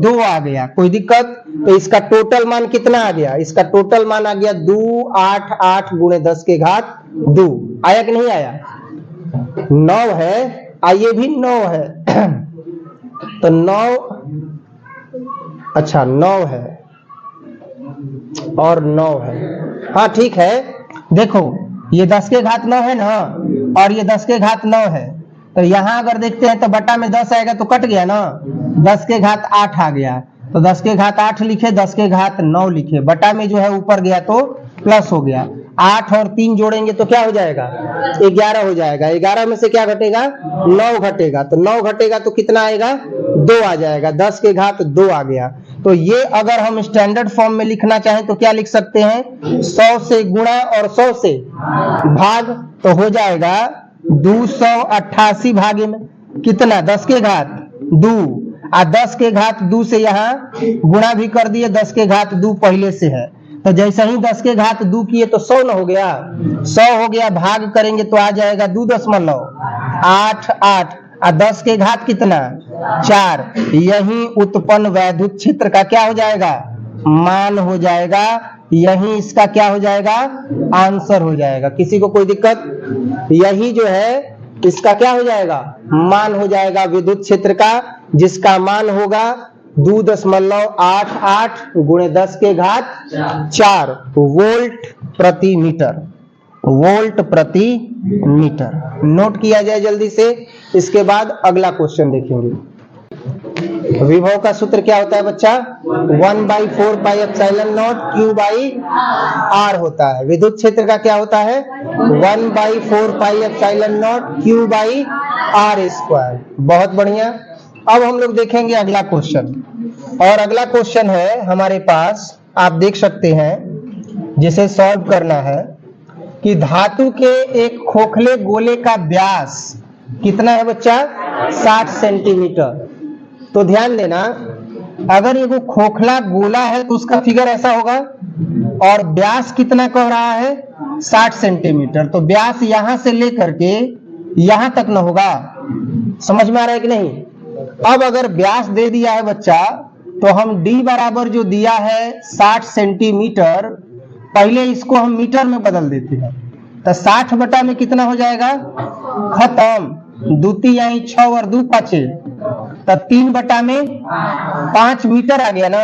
2 आ गया। कोई दिक्कत? तो इसका टोटल मान कितना आ गया? इसका टोटल मान आ गया 2 8 8 गुणे 10 के घात 2। आया कि नहीं आया? 9 है, आइए भी 9 है। तो 9, अच्छा 9 है और 9 है। हाँ ठीक है, देखो ये 10 के घात 9 है ना, और ये 10 के घात 9 है, तो यहाँ अगर देखते हैं तो बटा में 10 आएगा तो कट गया ना, 10 के घात 8 आ गया, तो 10 के घात 8 लिखे, 10 के घात 9 लिखे, बटा में जो है ऊपर गया तो प्लस हो गया। 8 और 3 जोड़ेंगे तो क्या हो जाएगा, 11 हो जाएगा। 11 में से क्या घटेगा, 9 घटेगा, तो 9 घटेगा तो कितना आएगा, 2 आ जाएगा। 10 के घात 2 आ गया। तो ये अगर हम स्टैंडर्ड फॉर्म में लिखना चाहें तो क्या लिख सकते हैं, 100 से गुणा और 100 से भाग, तो हो जाएगा 288 भागे में कितना, 10 के घात 2, और 10 के घात 2 से यहाँ गुणा भी कर दिए, 10 के घात 2 पहले से है, तो जैसे ही 10 के घात 2 किए तो 100 न हो गया, 100 हो गया, भाग करेंगे तो आ जाएगा 2.88, और 10 के घात कितना, 4। यही उत्पन्न वैद्युत क्षेत्र का क्या हो जाएगा, मान हो जाएगा, यही इसका क्या हो जाएगा, आंसर हो जाएगा। किसी को कोई दिक्कत, यही जो है इसका क्या हो जाएगा, मान हो जाएगा विद्युत क्षेत्र का, जिसका मान होगा 2.88 गुणे 10 के घात 4 वोल्ट प्रति मीटर, वोल्ट प्रति मीटर। नोट किया जाए जल्दी से। इसके बाद अगला क्वेश्चन देखेंगे। विभव का सूत्र क्या होता है बच्चा, 1/4 pi epsilon not Q by R होता है। विद्युत क्षेत्र का क्या होता है, 1/4 pi epsilon not Q by R square. बहुत बढ़िया। अब हम लोग देखेंगे अगला क्वेश्चन, और अगला क्वेश्चन है हमारे पास, आप देख सकते हैं, जिसे सॉल्व करना है कि धातु के एक खोखले गोले का व्यास कितना है बच्चा, 60 सेंटीमीटर। तो ध्यान देना, अगर ये खोखला गोला है तो उसका फिगर ऐसा होगा, और व्यास कितना कह रहा है, 60 सेंटीमीटर। तो व्यास यहां से लेकर के यहां तक न होगा, समझ में आ रहा है कि नहीं। अब अगर व्यास दे दिया है बच्चा, तो हम d बराबर जो दिया है 60 सेंटीमीटर, पहले इसको हम मीटर में बदल देते हैं, तो 60 बटा में कितना हो जाएगा, खत्म, दूती यानी 6 और 2 5, तो 3 बटा में 5 मीटर आ गया ना,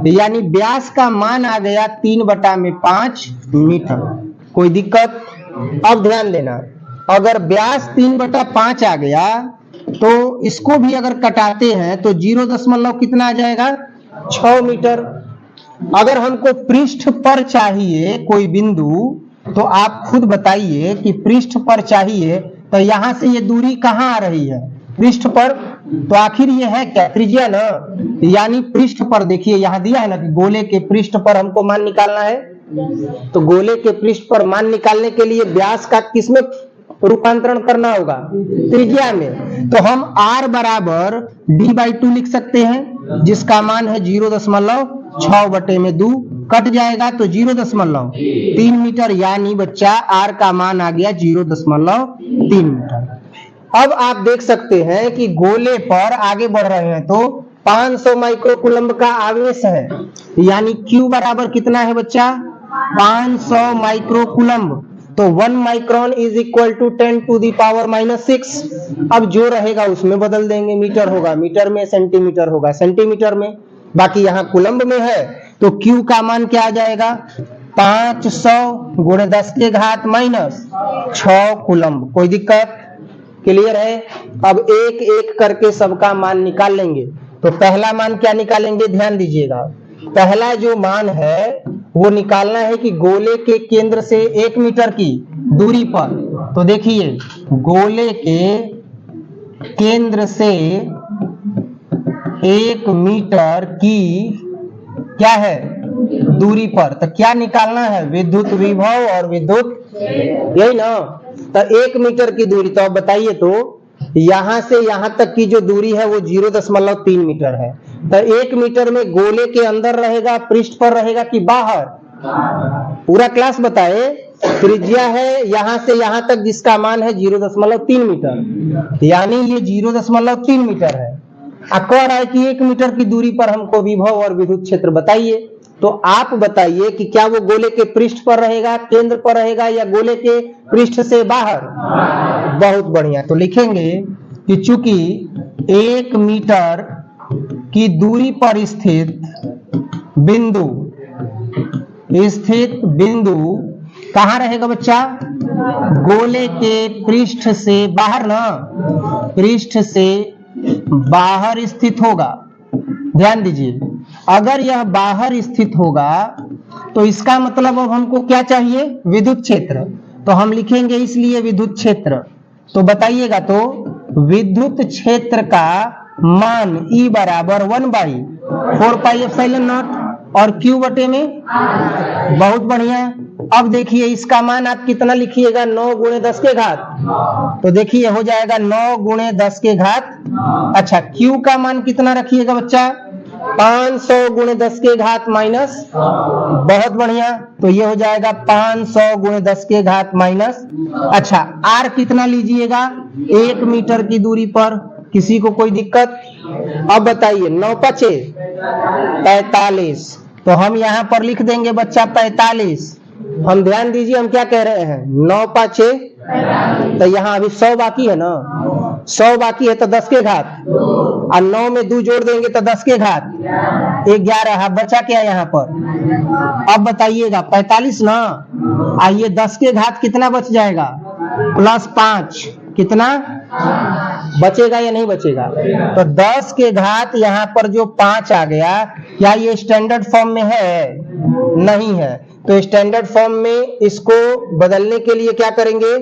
यानी व्यास का मान आ गया 3 बटा में 5 मीटर। कोई दिक्कत। अब ध्यान देना, अगर व्यास 3 बटा 5 आ गया तो इसको भी अगर कटाते हैं तो 0 कितना आ जाएगा, 6 मीटर। अगर हमको पृष्ठ पर चाहिए कोई बिंदु, तो आप खुद बताइए कि पृष्ठ पर चाहिए, तो यहां से ये दूरी कहां आ रही है, पृष्ठ पर, तो आखिर ये है क्या, त्रिज्या ना, यानी पृष्ठ पर। देखिए यहां दिया है ना कि गोले के पृष्ठ पर हमको मान निकालना है, तो गोले के पृष्ठ पर मान निकालने के लिए व्यास का किसमें रूपांतरण करना होगा, त्रिज्या में। तो हम r बराबर d/2 लिख सकते हैं, जिसका मान है 0.6 बटे में 2, कट जाएगा तो 0.3 मीटर, यानी बच्चा r का मान आ गया 0.3 मीटर। अब आप देख सकते हैं कि गोले पर आगे बढ़ रहे हैं तो 500 माइक्रोकूलम्ब का आवेश है, यानी Q बराबर कितना है बच्चा, 500 माइक्रोकूलम्ब। तो 1 माइक्रोन इज इक्वल टू 10⁻⁻⁶। अब जो रहेगा उसमें बदल देंगे, मीटर होगा मीटर में, सेंटीमीटर होगा सेंटीमीटर में, बाकी यहाँ कूलम्ब में है, तो Q का मान क्या आ जाएगा, 500 गुणे 10 के घात -6 कूलम्ब। कोई दिक्कत, क्लियर है। अब एक एक करके सबका मान निकाल लेंगे। तो पहला मान क्या निकालेंगे, ध्यान दीजिएगा। पहला जो मान है वो निकालना है कि गोले के केंद्र से 1 मीटर की दूरी पर। तो देखिए गोले के केंद्र से 1 मीटर की क्या है दूरी पर, तो क्या निकालना है, विद्युत विभव और विद्युत, यही ना। तो 1 मीटर की दूरी, तो अब बताइए, तो यहां से यहां तक की जो दूरी है वो 0.3 मीटर है। तो 1 मीटर में गोले के अंदर रहेगा, पृष्ठ पर रहेगा कि बाहर, पूरा क्लास बताए। त्रिज्या है यहां से यहां तक जिसका मान है 0.3 मीटर, यानी ये 0.3 मीटर है। अब कह रहा है कि 1 मीटर की दूरी पर हमको विभव और विद्युत क्षेत्र बताइए। तो आप बताइए कि क्या वो गोले के पृष्ठ पर रहेगा, केंद्र पर रहेगा, या गोले के पृष्ठ से बाहर। बहुत बढ़िया। तो लिखेंगे कि चूंकि 1 मीटर की दूरी पर स्थित बिंदु स्थित बिंदु कहाँ रहेगा बच्चा? गोले के पृष्ठ से बाहर ना, पृष्ठ से बाहर स्थित होगा। ध्यान दीजिए, अगर यह बाहर स्थित होगा तो इसका मतलब अब हमको क्या चाहिए? विद्युत क्षेत्र। तो हम लिखेंगे इसलिए विद्युत क्षेत्र। तो बताइएगा, तो विद्युत क्षेत्र का मान E बराबर 1/4πε0 और Q बटे में। बहुत बढ़िया। अब देखिए इसका मान आप कितना लिखिएगा? 9 गुणे 10 के घात। तो देखिए हो जाएगा 9 गुणे 10 के घात। अच्छा, Q का मान कितना रखिएगा बच्चा? 500 गुणे 10 के घात माइनस। बहुत बढ़िया। तो ये हो जाएगा 500 गुणे 10 के घात माइनस। अच्छा, R कितना लीजिएगा? 1 मीटर की दूरी पर। किसी को कोई दिक्कत? अब बताइए, 9 × 5 = 45। तो हम यहाँ पर लिख देंगे बच्चा 45। हम ध्यान दीजिए, हम क्या कह रहे हैं? 9 × 5 = तो यहाँ अभी 100 बाकी है ना, 100 बाकी है तो 10 के घात, और 9 में 2 जोड़ देंगे तो 10 के घात 11। बचा क्या यहाँ पर? अब बताइएगा 45 ना, आइए 10 के घात कितना बच जाएगा? +5। कितना बचेगा या नहीं बचेगा? तो 10 के घात यहाँ पर जो 5 आ गया, क्या ये स्टैंडर्ड फॉर्म में है? नहीं है। तो स्टैंडर्ड फॉर्म में इसको बदलने के लिए क्या करेंगे?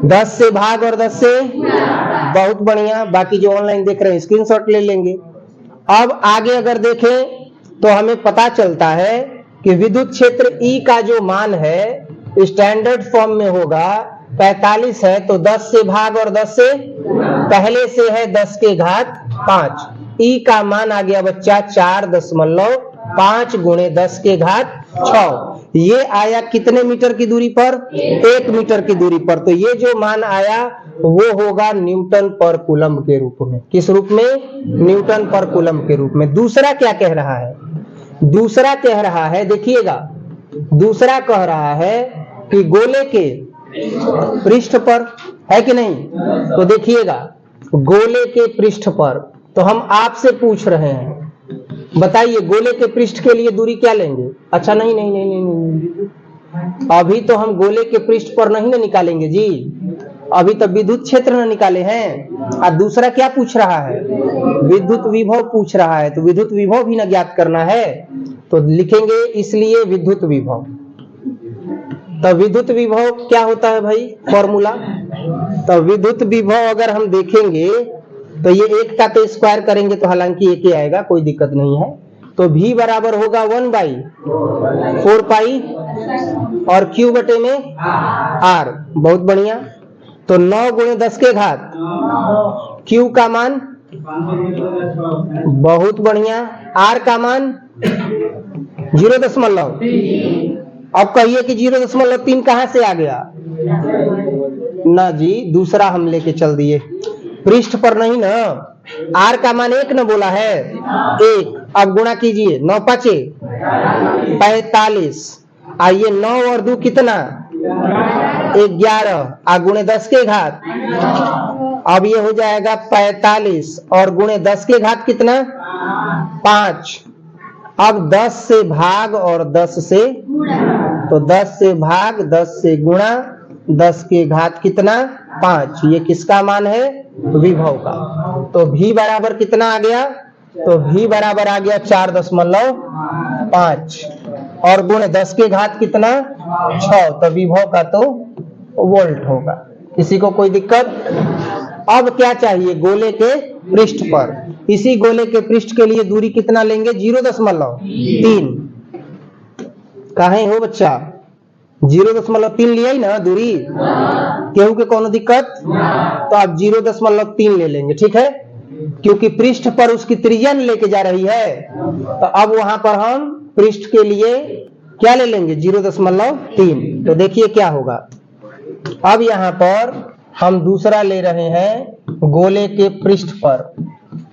10 से भाग और 10 से। बहुत बढ़िया। बाकी जो ऑनलाइन देख रहे हैं स्क्रीनशॉट ले लेंगे। अब आगे अगर देखें तो हमें पता चलता है कि विद्युत क्षेत्र E का जो मान है स्टैंडर्ड फॉर्म में होगा 45 है, तो 10 से भाग और 10 से। पहले से है 10 के घात 5। E का मान आ गया बच्चा 4.5 गुणे 10 के घात 6। ये आया कितने मीटर की दूरी पर? 1 मीटर की दूरी पर। तो ये जो मान आया वो होगा न्यूटन पर कूलम्ब के रूप में। किस रूप में? न्यूटन पर कूलम्ब के रूप में। दूसरा क्या कह रहा है? दूसरा कह रहा है, देखिएगा, दूसरा कह रहा है कि गोले के पृष्ठ पर, है कि नहीं? तो देखिएगा, गोले के पृष्ठ पर, तो हम आपसे पूछ रहे हैं, बताइए गोले के पृष्ठ के लिए दूरी क्या लेंगे? अच्छा, नहीं नहीं नहीं नहीं, नहीं। अभी तो हम गोले के पृष्ठ पर नहीं ना निकालेंगे जी, अभी तो विद्युत क्षेत्र न निकाले हैं। और दूसरा क्या पूछ रहा है? विद्युत विभव पूछ रहा है। तो विद्युत विभव भी न ज्ञात करना है, तो लिखेंगे इसलिए विद्युत विभव। तो विद्युत विभव क्या होता है भाई? फॉर्मूला। तो विद्युत विभव अगर हम देखेंगे तो ये 1 का तो स्क्वायर करेंगे तो हालांकि 1 ही आएगा, कोई दिक्कत नहीं है। तो V बराबर होगा 1/4π और Q बटे में R। बहुत बढ़िया। तो 9 गुणे 10 के घात, Q का मान, बहुत बढ़िया, R का मान 0.3। अब कहिए कि 0.3 कहां से आ गया? ना जी, दूसरा हम लेके चल दिए, पृष्ठ पर नहीं ना। R का मान 1 न बोला है, 1। अब गुणा कीजिए, 9 × 5 = 45। आइए 9 और 2 कितना? 11 और गुणे 10 के घात। अब ये हो जाएगा 45 और गुणे 10 के घात कितना? 5। अब 10 से भाग और 10 से, तो 10 से भाग 10 से गुणा 10 के घात कितना? 5। ये किसका मान है? विभव का। तो V बराबर कितना आ गया? तो V बराबर आ गया 4.5 और गुणे 10 के घात कितना? 6। तो विभव का तो वोल्ट होगा। किसी को कोई दिक्कत? अब क्या चाहिए? गोले के पृष्ठ पर। इसी गोले के पृष्ठ के लिए दूरी कितना लेंगे? 0.3। कहाँ हो बच्चा? 0.3 लिया ही ना दूरी। केहू के कोनो दिक्कत? तो आप 0.3 ले लेंगे, ठीक है, क्योंकि पृष्ठ पर उसकी त्रिज्या लेके जा रही है। तो अब वहां पर हम पृष्ठ के लिए क्या ले लेंगे? 0.3। तो देखिए क्या होगा। अब यहाँ पर हम दूसरा ले रहे हैं गोले के पृष्ठ पर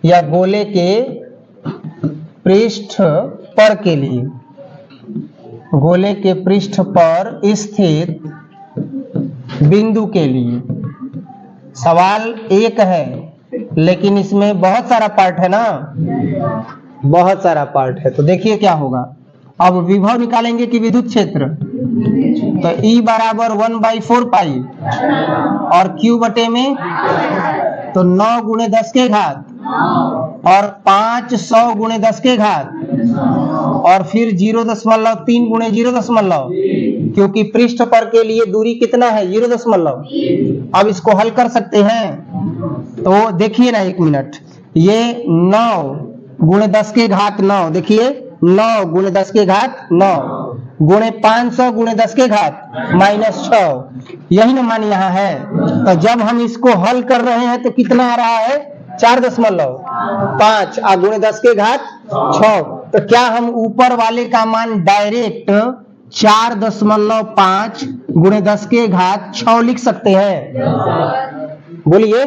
या गोले के पृष्ठ पर के लिए। गोले के पृष्ठ पर स्थित बिंदु के लिए सवाल एक है, लेकिन इसमें बहुत सारा पार्ट है ना, बहुत सारा पार्ट है। तो देखिए क्या होगा। अब विभव निकालेंगे कि विद्युत क्षेत्र, तो E बराबर 1/4 पाई और Q बटे में तो 9 गुणे 10 के घात और 500 गुणे 10 के घात और फिर 0.3 गुणे 0, क्योंकि पृष्ठ पर के लिए दूरी कितना है 0. अब इसको हल कर सकते हैं, तो देखिए ना 1 मिनट, ये 9 गुणे 10 के घात 9, देखिए 9 गुणे 10 के घात 9 गुणे 500 गुणे 10 के घात -6, यही ना मान यहाँ है। तो जब हम इसको हल कर रहे हैं तो कितना आ रहा है 4.5 गुणे 10 के घात 6। तो क्या हम ऊपर वाले का मान डायरेक्ट 4.5 गुणे 10 के घात 6 लिख सकते हैं? बोलिए।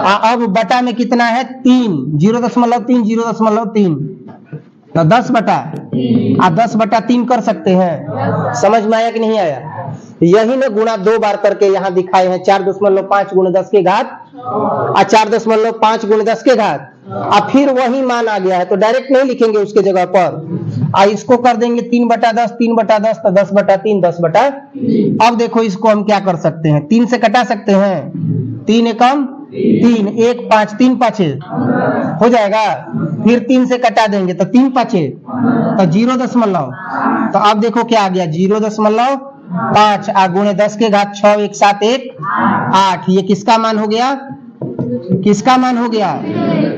अब बटा में कितना है 3, 0.3 तो 10/3 कर सकते हैं। समझ में आया कि नहीं आया? यही ना गुणा 2 बार करके यहाँ दिखाए हैं 4.5 गुणे 10 के घात 4.5 गुणे 10 के घात। अब फिर वही मान आ गया है तो डायरेक्ट नहीं लिखेंगे उसके जगह पर, इसको कर देंगे 3/10 3/10 तो 10/3 10/। अब देखो इसको हम क्या कर सकते हैं, 3 से कटा सकते हैं, 3 एकम 3, 1 5 3 5 हो जाएगा। फिर 3 से कटा देंगे तो 3 5 तो 0. तो अब देखो क्या आ गया 0.5 गुणे 10 के घात 6 1 7 1 8। ये किसका मान हो गया? किसका मान हो गया?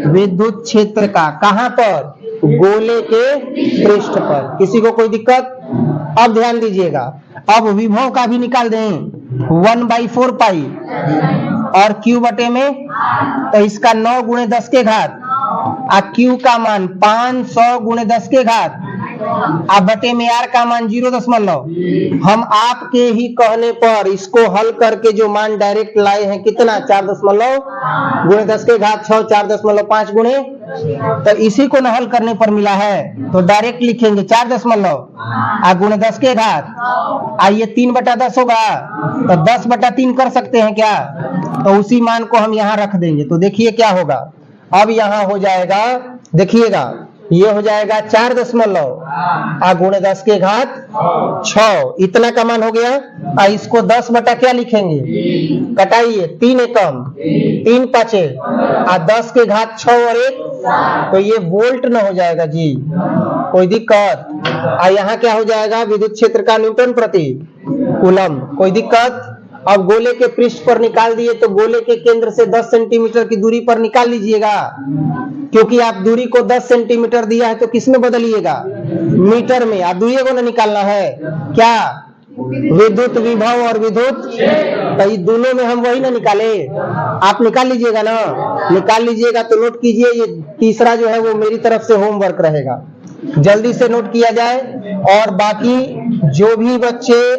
विद्युत क्षेत्र का। कहां पर? गोले के पृष्ठ पर। किसी को कोई दिक्कत? अब ध्यान दीजिएगा, अब विभव का भी निकाल दें 1/4 पाई और Q बटे में तो इसका 9 गुणे 10 के घात Q का मान 500 गुणे 10 के घात बटे में R का मान 0. हम आपके ही कहने पर इसको हल करके जो मान डायरेक्ट लाए हैं कितना 4 गुणे 10 के घात 6 4.5 गुणे, तो इसी को न हल करने पर मिला है तो डायरेक्ट लिखेंगे 4 गुणे 10 के घात आइए 3/10 होगा तो 10/3 कर सकते हैं क्या? तो उसी मान को हम यहाँ रख देंगे तो देखिए क्या होगा। अब यहाँ हो जाएगा, देखिएगा ये हो जाएगा 4 गुणे 10 के घात 6, इतना का मान हो गया। इसको 10 बटा क्या लिखेंगे? कटाइए 3 एकम 3 5 10 के घात 6 और 1 तो ये वोल्ट न हो जाएगा जी, कोई दिक्कत? यहाँ क्या हो जाएगा? विद्युत क्षेत्र का न्यूटन प्रति कूलम। कोई दिक्कत? अब गोले के पृष्ठ पर निकाल दिए तो गोले के केंद्र से 10 सेंटीमीटर की दूरी पर निकाल लीजिएगा, क्योंकि आप दूरी को 10 सेंटीमीटर दिया है तो किस में बदलिएगा? मीटर में। आप दूरी को ना निकालना है क्या? विद्युत विभव और विद्युत, तो ये दोनों में हम वही ना निकाले, आप निकाल लीजिएगा ना। निकाल लीजिएगा तो नोट कीजिए, ये तीसरा जो है वो मेरी तरफ से होमवर्क रहेगा, जल्दी से नोट किया जाए। और बाकी जो भी बच्चे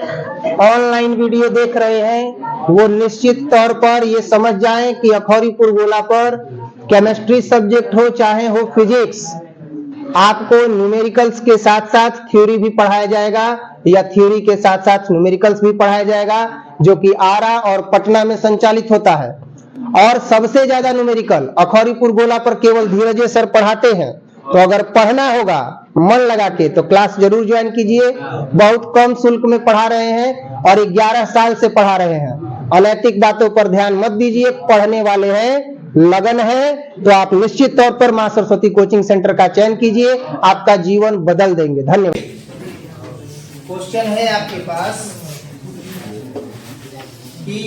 ऑनलाइन वीडियो देख रहे हैं वो निश्चित तौर पर ये समझ जाएं कि अखौरीपुर गोला पर केमिस्ट्री सब्जेक्ट हो चाहे हो फिजिक्स, आपको न्यूमेरिकल्स के साथ साथ थ्योरी भी पढ़ाया जाएगा या थ्योरी के साथ साथ न्यूमेरिकल्स भी पढ़ाया जाएगा, जो कि आरा और पटना में संचालित होता है। और सबसे ज्यादा न्यूमेरिकल अखौरीपुर गोला पर केवल धीरजे सर पढ़ाते हैं। तो अगर पढ़ना होगा मन लगा के तो क्लास जरूर ज्वाइन कीजिए, बहुत कम शुल्क में पढ़ा रहे हैं और 11 साल से पढ़ा रहे हैं। अनैतिक बातों पर ध्यान मत दीजिए, पढ़ने वाले हैं, लगन है तो आप निश्चित तौर पर मां सरस्वती कोचिंग सेंटर का चयन कीजिए, आपका जीवन बदल देंगे। धन्यवाद। क्वेश्चन है आपके पास कि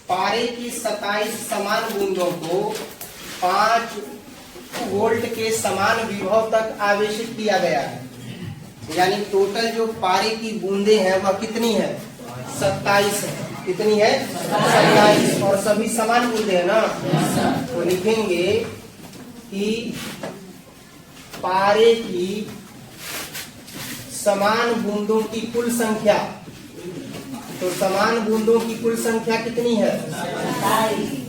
पारे की 27 समान बूंदों को 5 वोल्ट के समान विभव तक आवेशित किया गया है, यानी टोटल जो पारे की बूंदे हैं वह कितनी है? 27 है। कितनी है? 27। और सभी समान बूंदे हैं ना, तो लिखेंगे कि पारे की समान बूंदों की कुल संख्या, तो समान बूंदों की कुल संख्या कितनी है? 27।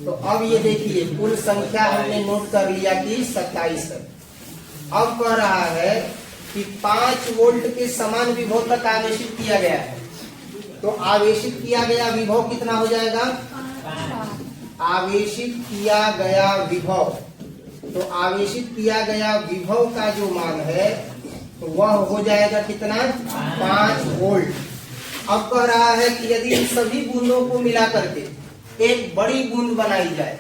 तो अब ये देखिए कुल संख्या हमने नोट कर लिया कि 27 है। अब कह रहा है कि 5 वोल्ट के समान विभव तक आवेशित किया गया है, तो आवेशित किया गया विभव कितना हो जाएगा? आवेशित किया गया विभव, तो आवेशित किया गया विभव का जो मान है तो वह हो जाएगा कितना 5 वोल्ट। अब कह रहा है कि यदि इन सभी बूंदों को मिला करके एक बड़ी बूंद बनाई जाए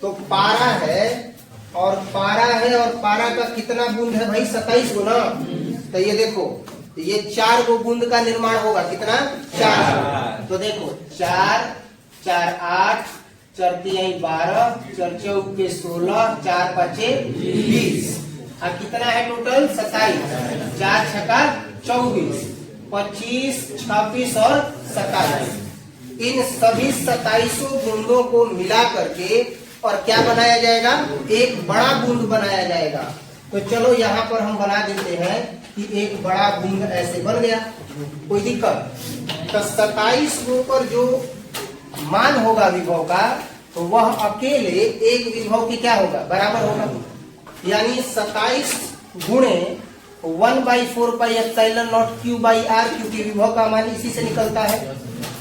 तो पारा है और पारा का कितना बूंद है भाई 27 गो ना। तो ये देखो ये 4 गो बूंद का निर्माण होगा कितना 4। तो देखो 4 4 8 4 3 12 4 4 16 4 5 20 और कितना है टोटल 27। 4 छक्का 24 25 26 और 27। इन सभी 27 बूंदों को मिला करके और क्या बनाया जाएगा एक बड़ा बूंद बनाया जाएगा। तो चलो यहाँ पर हम बना देते हैं कि एक बड़ा बूंद ऐसे बन गया, कोई दिक्कत। तो 27 गो पर जो मान होगा विभव का तो वह अकेले एक विभव की क्या होगा बराबर होगा। यानी 27 गुणे 1/4πε0 Q/r, क्योंकि विभव का मान इसी से निकलता है।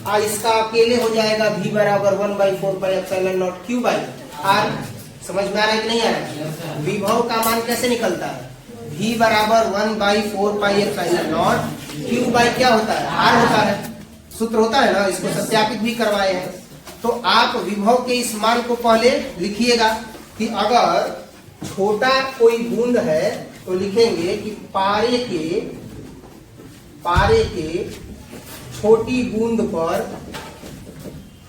और इसका अकेले हो जाएगा V बराबर 1/4πε0 Q/r। समझ में आ रहा है कि नहीं आ रहा है? विभव का मान कैसे निकलता है V बराबर 1/4πε0 Q/ क्या होता है R होता है, सूत्र होता है ना, इसको सत्यापित भी करवाए हैं। तो आप विभव के इस मान को पहले लिखिएगा कि अगर छोटा कोई बूंद है तो लिखेंगे कि पारे के छोटी बूंद पर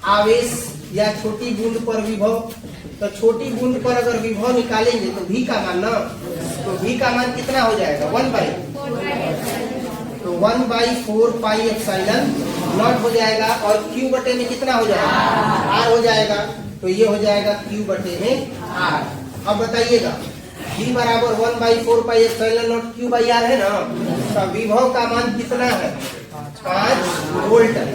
आवेश या छोटी बूंद पर विभव। तो छोटी बूंद पर अगर विभव निकालेंगे तो V का मान ना, तो V का मान कितना हो जाएगा 1/4πε0 हो जाएगा और Q बटे में कितना हो जाएगा R हो जाएगा। तो ये हो जाएगा Q बटे में R। अब बताइएगा V बराबर 1/4πε0 Q/r है ना। तो विभव का मान कितना है 5 वोल्ट है।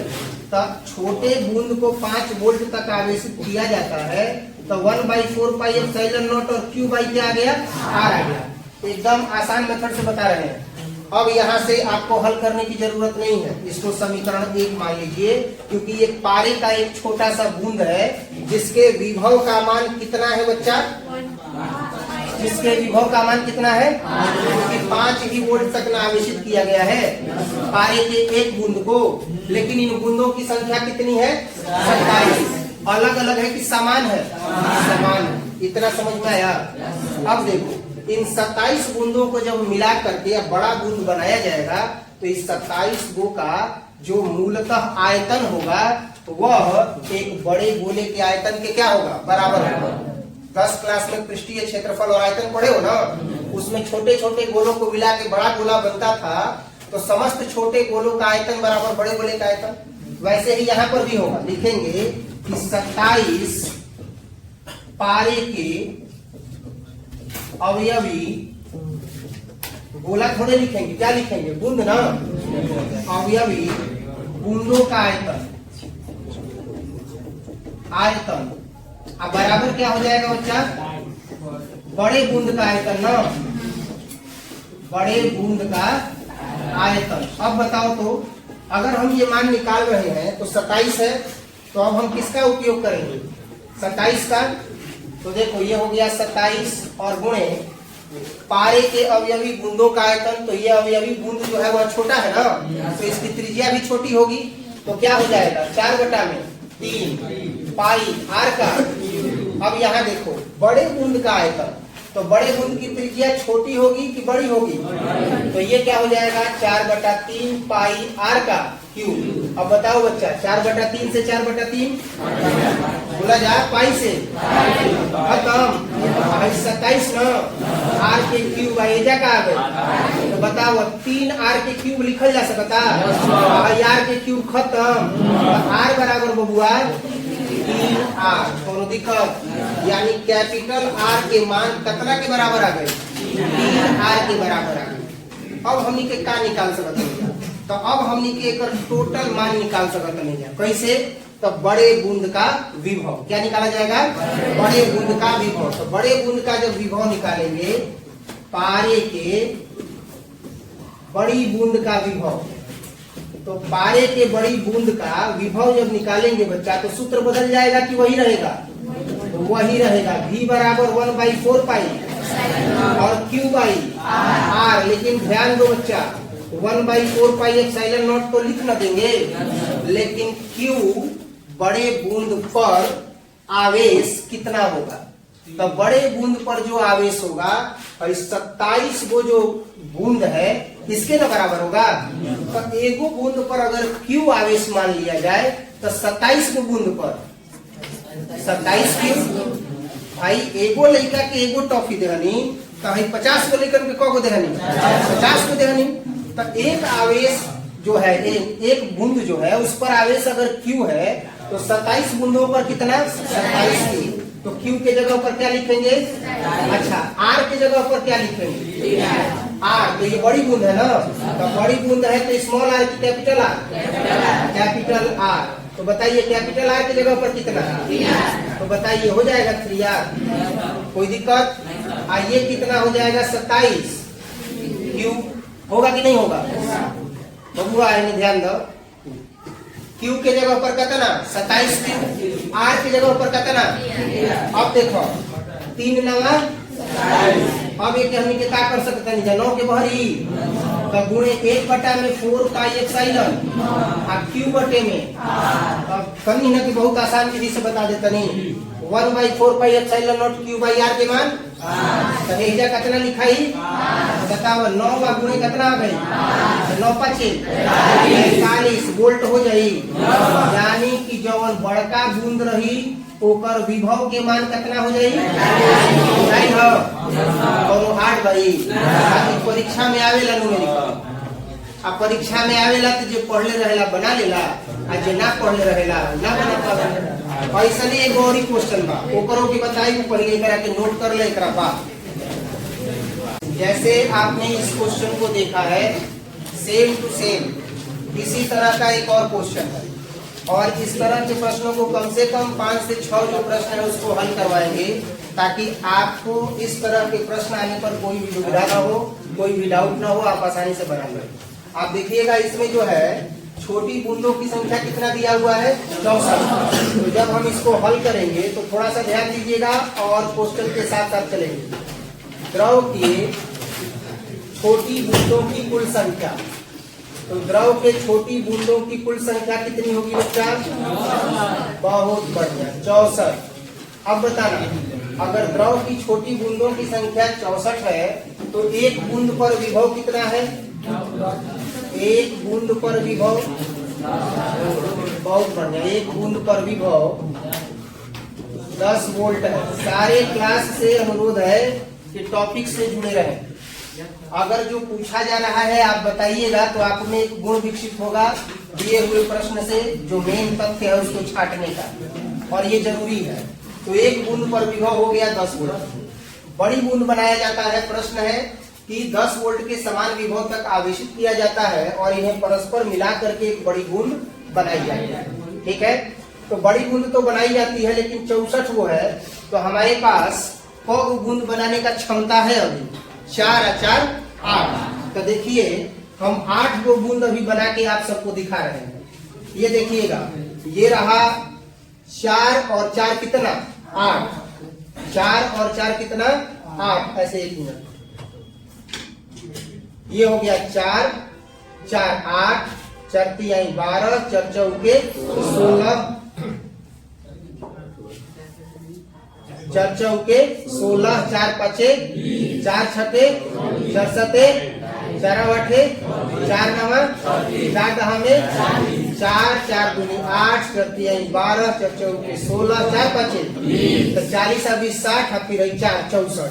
तब छोटे बूंद को 5 वोल्ट तक आवेशित किया जाता है तो 1/4πε0 और Q/ क्या आ गया R आ गया। एकदम आसान मेथड से बता रहे हैं। अब यहाँ से आपको हल करने की जरूरत नहीं है, इसको समीकरण 1 मान लीजिए, क्योंकि ये पारे का एक छोटा सा बूंद है जिसके विभव का मान कितना है बच्चा, जिसके विभव का मान कितना है, क्योंकि 5 ही वोल्ट तक आवेशित किया गया है पारे के एक बूंद को। लेकिन इन बूंदों की संख्या कितनी है 27। अलग अलग है कि समान है, समान है। इतना समझ में आया। अब देखो इन 27 बूंदों को जब मिला करके अब बड़ा बूंद बनाया जाएगा तो इस 27 गो का जो मूलतः आयतन होगा वह एक बड़े गोले के आयतन के क्या होगा बराबर होगा। 10 क्लास में पृष्ठीय क्षेत्रफल और आयतन पढ़े हो ना, उसमें छोटे छोटे गोलों को मिला के बड़ा गोला बनता था। तो समस्त छोटे गोलों का आयतन बराबर बड़े गोले का आयतन। वैसे ही यहाँ पर भी होगा, लिखेंगे कि 27 पारे के अवयवी गोला थोड़े लिखेंगे, क्या लिखेंगे बूंद ना, अवयवी बूंदों का आयतन अब बराबर क्या हो जाएगा बच्चा बड़े बूंद का आयतन ना, बड़े बूंद का आयतन। अब बताओ तो अगर हम ये मान निकाल रहे हैं तो 27 है, तो अब हम किसका उपयोग करेंगे 27 का। तो देखो ये हो गया 27 और गुणे पारे के अवयवी बूंदों का आयतन। तो ये अवयवी बूंद जो है वह छोटा है ना, तो इसकी त्रिज्या भी छोटी होगी। तो क्या हो जाएगा 4/3 पाई r का। अब यहाँ देखो बड़े बूंद का आयतन, तो बड़े बूंद की त्रिज्या छोटी होगी कि बड़ी होगी, तो ये क्या हो जाएगा 4/3 पाई r का क्यूब। अब बताओ बच्चा 4/3 से 4/3 बोला जा पाई से खत्म। 27 न r के क्यूब एजा का आ गए। तो बताओ 3r के क्यूब लिखल जा सकता, r के क्यूब खत्म। r बराबर बबुआ 3r, कोनो दिक्कत। यानी कैपिटल R के मान कितना के बराबर आ गए 3r के बराबर आ गए। अब हमनी के का निकाल सकते हैं, तो अब हमनी के एक टोटल मान निकाल सकते हैं। कैसे, तो बड़े बूंद का विभव क्या निकाला जाएगा, बड़े बूंद का विभव। तो बड़े बूंद का जब विभव निकालेंगे पारे के बड़ी बूंद का विभव, तो पारे के बड़ी बूंद का विभव जब निकालेंगे बच्चा तो सूत्र बदल जाएगा कि वही रहेगा, तो वही रहेगा। V बराबर 1/4 पाई और Q बाई R, लेकिन ध्यान दो बच्चा, 1/4 पाई एप्सिलॉन नॉट तो लिख न देंगे, लेकिन Q बड़े बूंद पर आवेश कितना होगा? तो बड़े बूंद पर जो आवेश होगा, और 27 वो जो बूंद है इसके ना बराबर होगा। तो एगो बूंद पर अगर Q आवेश मान लिया जाए तो 27 को बूंद पर 27 Q। भाई एगो लड़का के एगो टॉफी देहनी, तो भाई 50 को लेकर के कौ को देहनी? 50 को देहनी। तो एक आवेश जो है, एक बूंद जो है उस पर आवेश अगर Q है तो 27 बूंदों पर कितना? 27 Q। तो Q के जगह पर क्या लिखेंगे? अच्छा, R के जगह पर क्या लिखेंगे? R। तो ये बड़ी बूंद है ना, तो बड़ी बूंद है तो स्मॉल r की कैपिटल R, कैपिटल R। तो बताइए कैपिटल R की जगह पर कितना? तो बताइए हो जाएगा 3R। कोई दिक्कत? आइए कितना हो जाएगा? 27 Q होगा कि नहीं होगा? बबुआ है, ध्यान दो। Q के जगह पर कितना? 27 Q। R की जगह पर कितना? अब देखो 3 नवा 27। अब एक हमनी के क्या कर सकते हैं? 9 के बहरी तो गुणे 1/4 पाई एप्सिलॉन और Q बटे में। अब कमी ना कि बहुत आसान विधि से बता देता नहीं, 1/4 pi epsilon not Q by R के मान तो एजा कितना लिखाई? बताओ 9 गुणे कितना आ गई? 9×5 45 वोल्ट हो जाई। यानी कि जवन बड़का बूंद रही ओकर विभव के मान कितना हो जाई? नहीं हो कोनो हार्ड भाई परीक्षा में आवेला न्यूमेरिकल। अब परीक्षा में आवेला तो जो पढ़ले रहेला बना लेला, आ जो ना पढ़ले रहेला ना बना पावेला। ऐसा नहीं एगो और क्वेश्चन बा, ओकरो के बताई पहले एकरा के नोट कर ले। एकरा बाद जैसे आपने इस क्वेश्चन को देखा है, सेम टू सेम इसी तरह का एक और क्वेश्चन है, और इस तरह के प्रश्नों को कम से कम 5 से 6 जो प्रश्न है उसको हल करवाएंगे, ताकि आपको इस तरह के प्रश्न आने पर कोई भी दुविधा ना हो, कोई भी डाउट ना हो, आप आसानी से बना लें। आप देखिएगा इसमें जो है छोटी बूंदों की संख्या कितना दिया हुआ है? 64। तो जब हम इसको हल करेंगे तो थोड़ा सा ध्यान दीजिएगा और क्वेश्चन के साथ साथ चलेंगे। द्रव की छोटी बूंदों की कुल संख्या, तो द्रव के छोटी बूंदों की कुल संख्या कितनी होगी बच्चा? बहुत बढ़िया, 64। अब बताना, अगर द्रव की छोटी बूंदों की संख्या 64 है तो एक बूंद पर विभव कितना है? एक बूंद पर विभव, बहुत बढ़िया, एक बूंद पर विभव 10 वोल्ट है। सारे क्लास से अनुरोध है कि टॉपिक से जुड़े रहें। अगर जो पूछा जा रहा है आप बताइएगा तो आप में एक गुण विकसित होगा दिए हुए प्रश्न से, जो मेन तथ्य है उसको छांटने का, और ये जरूरी है। तो एक बूंद पर विभव हो गया 10 वोल्ट। बड़ी बूंद बनाया जाता है, प्रश्न है कि 10 वोल्ट के समान विभव तक आवेशित किया जाता है और इन्हें परस्पर मिला करके एक बड़ी बूंद बनाई जाती है। ठीक है, तो बड़ी बूंद तो बनाई जाती है, लेकिन 64 वो है, तो हमारे पास कौ बूंद बनाने का क्षमता है? अभी 4 और 4 8। तो देखिए हम 8 को बूंद अभी बना के आप सबको दिखा रहे हैं। ये देखिएगा, ये रहा 4 और 4 कितना? 8। 4 और 4 कितना? 8। ऐसे 1 मिनट, ये हो गया 4 4 8, 4 3 12, 4 चौके 16, 4 चौके 16, 4 5 4 छठे 4 सते 4 आठे 4 नवा 4 दहा में 4 4 दूनी 8, 4 3 12, 4 चौके 16, 4 5 तो 40 और 20 60, और फिर 4 64।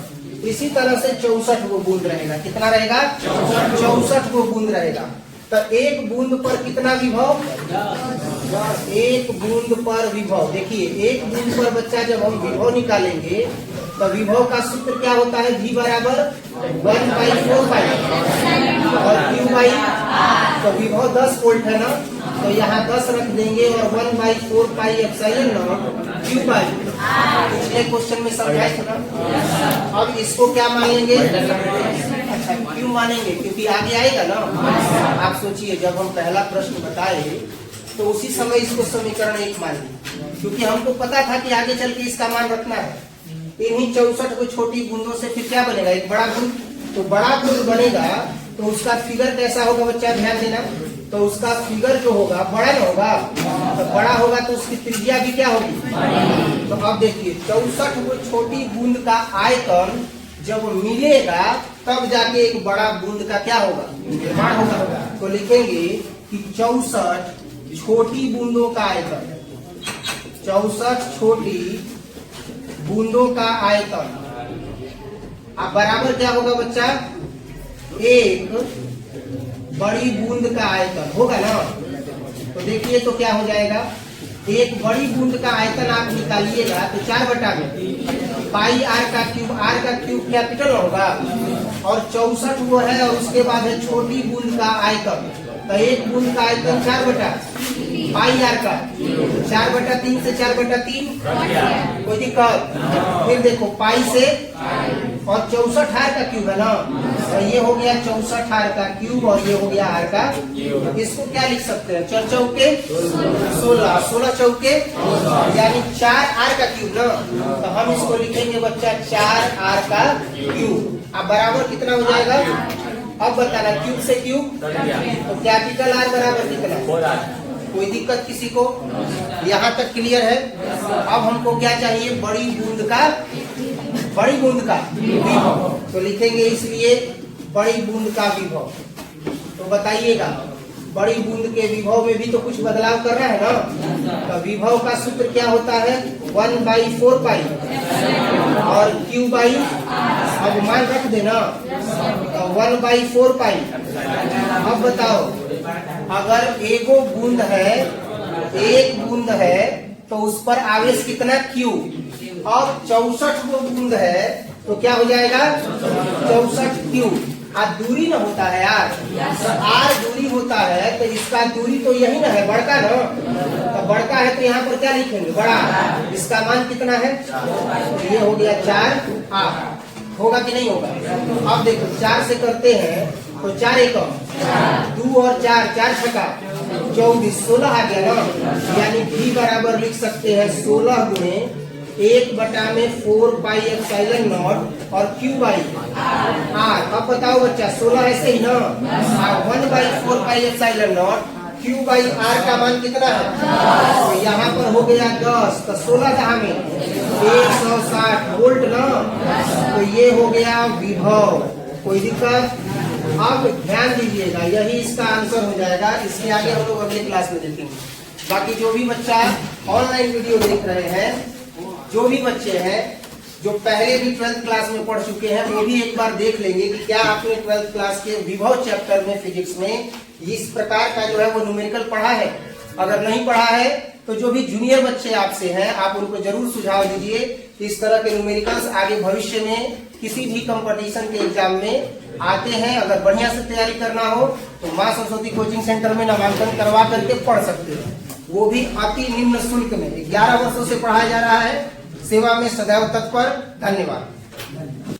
इसी तरह से 64 वो बूंद रहेगा। कितना रहेगा? 64 वो बूंद रहेगा। तो एक बूंद पर कितना विभव? एक बूंद पर विभव, देखिए एक बूंद पर बच्चा जब हम विभव निकालेंगे तो विभव का सूत्र क्या होता है? V बराबर 1/4 पाई और Q बाई, तो विभव 10 वोल्ट है ना, तो यहाँ 10 रख देंगे और 1/4 pi epsilon not Q by. पिछले क्वेश्चन में समझाए थे ना। अब इसको क्या मानेंगे? अच्छा क्यों मानेंगे? क्योंकि आगे आएगा ना। आप सोचिए, जब हम पहला प्रश्न बताए तो उसी समय इसको समीकरण 1 मान ली, क्योंकि हमको पता था कि आगे चल के इसका मान रखना है। इन्हीं 64 को छोटी बूंदों से फिर क्या बनेगा, एक बड़ा बूंद। तो बड़ा बूंद बनेगा तो उसका फिगर कैसा होगा बच्चा, ध्यान देना। तो उसका फिगर जो होगा बड़ा ना होगा, तो बड़ा होगा तो उसकी त्रिज्या भी क्या होगी। तो अब देखिए 64 वो छोटी बूंद का आयतन जब मिलेगा तब जाके एक बड़ा बूंद का क्या होगा, निर्माण होगा। तो लिखेंगे कि 64 छोटी बूंदों का आयतन, 64 छोटी बूंदों का आयतन अब बराबर क्या होगा बच्चा, एक बड़ी बूंद का आयतन होगा ना। तो देखिए तो क्या हो जाएगा, एक बड़ी बूंद का आयतन आप निकालिएगा तो 4 में पाई आर का क्यूब कैपिटल होगा और 64 वो है और उसके बाद है छोटी बूंद का आयतन। तो एक बूंद का आयतन 4 पाई आर का 4/3 से 4/3 कोई दिक्कत। फिर देखो पाई से और 64 आर का क्यूब है ना, तो ये हो गया 64 आर का क्यूब और ये हो गया आर का। इसको क्या लिख सकते हैं, 4 चौके 16, 16 चौके यानी 4 आर का क्यूब ना। तो हम इसको लिखेंगे बच्चा 4 आर का क्यूब। अब बराबर कितना हो जाएगा, अब बताना क्यूब से क्यूब, तो कैपिटल आर बराबर कितना, कोई दिक्कत किसी को, यहाँ तक क्लियर है। अब हमको क्या चाहिए, बड़ी बूंद का विभव। तो लिखेंगे इसलिए बड़ी बूंद का विभव। तो बताइएगा बड़ी बूंद के विभव में भी तो कुछ बदलाव करना है ना। तो विभव का सूत्र क्या होता है, 1/4 पाई और क्यू बाई, अब मान रख देना, तो 1/4 पाई। अब बताओ अगर एगो बूंद है, एक बूंद है तो उस पर आवेश कितना क्यू। अब 64 वो बूंद है तो क्या हो जाएगा 64 क्यू। दूरी ना होता है यार, तो आर दूरी होता है तो इसका दूरी तो यही ना है, बड़का ना। तो बड़का है तो यहाँ पर क्या लिखेंगे, बड़ा। इसका मान कितना है, तो ये हो गया 4 आर। होगा कि नहीं होगा। अब देखो 4 से करते हैं तो 4 एकम 2 और 4 4 छका 24, 16 आ गया ना। यानी भी बराबर लिख सकते हैं 16 गुणे 1/4 पाई एप्सिलॉन नॉट और क्यू बाई आर। अब बताओ बच्चा 16 ऐसे ही ना, 1/4 pi epsilon naught q by r का मान कितना है, तो यहाँ पर हो गया 10। तो 16 कहाँ में 160 वोल्ट ना। तो ये हो गया विभव, कोई दिक्कत। अब ध्यान दीजिएगा यही इसका आंसर हो जाएगा। इसके आगे हम लोग अगले क्लास में देखेंगे। बाकी जो भी बच्चा ऑनलाइन वीडियो देख रहे हैं, जो भी बच्चे हैं जो पहले भी 12th क्लास में पढ़ चुके हैं, वो भी एक बार देख लेंगे कि क्या आपने 12th क्लास के विभव चैप्टर में फिजिक्स में इस प्रकार का जो है वो न्यूमेरिकल पढ़ा है। अगर नहीं पढ़ा है तो जो भी जूनियर बच्चे आपसे हैं आप उनको जरूर सुझाव दीजिए। इस तरह के न्यूमेरिकल्स आगे भविष्य में किसी भी कंपटीशन के एग्जाम में आते हैं। अगर बढ़िया से तैयारी करना हो तो माँ सरस्वती कोचिंग सेंटर में नामांकन करवा करके पढ़ सकते हैं, वो भी अति निम्न शुल्क में। 11 वर्षों से पढ़ाया जा रहा है। सेवा में सदैव तत्पर। धन्यवाद।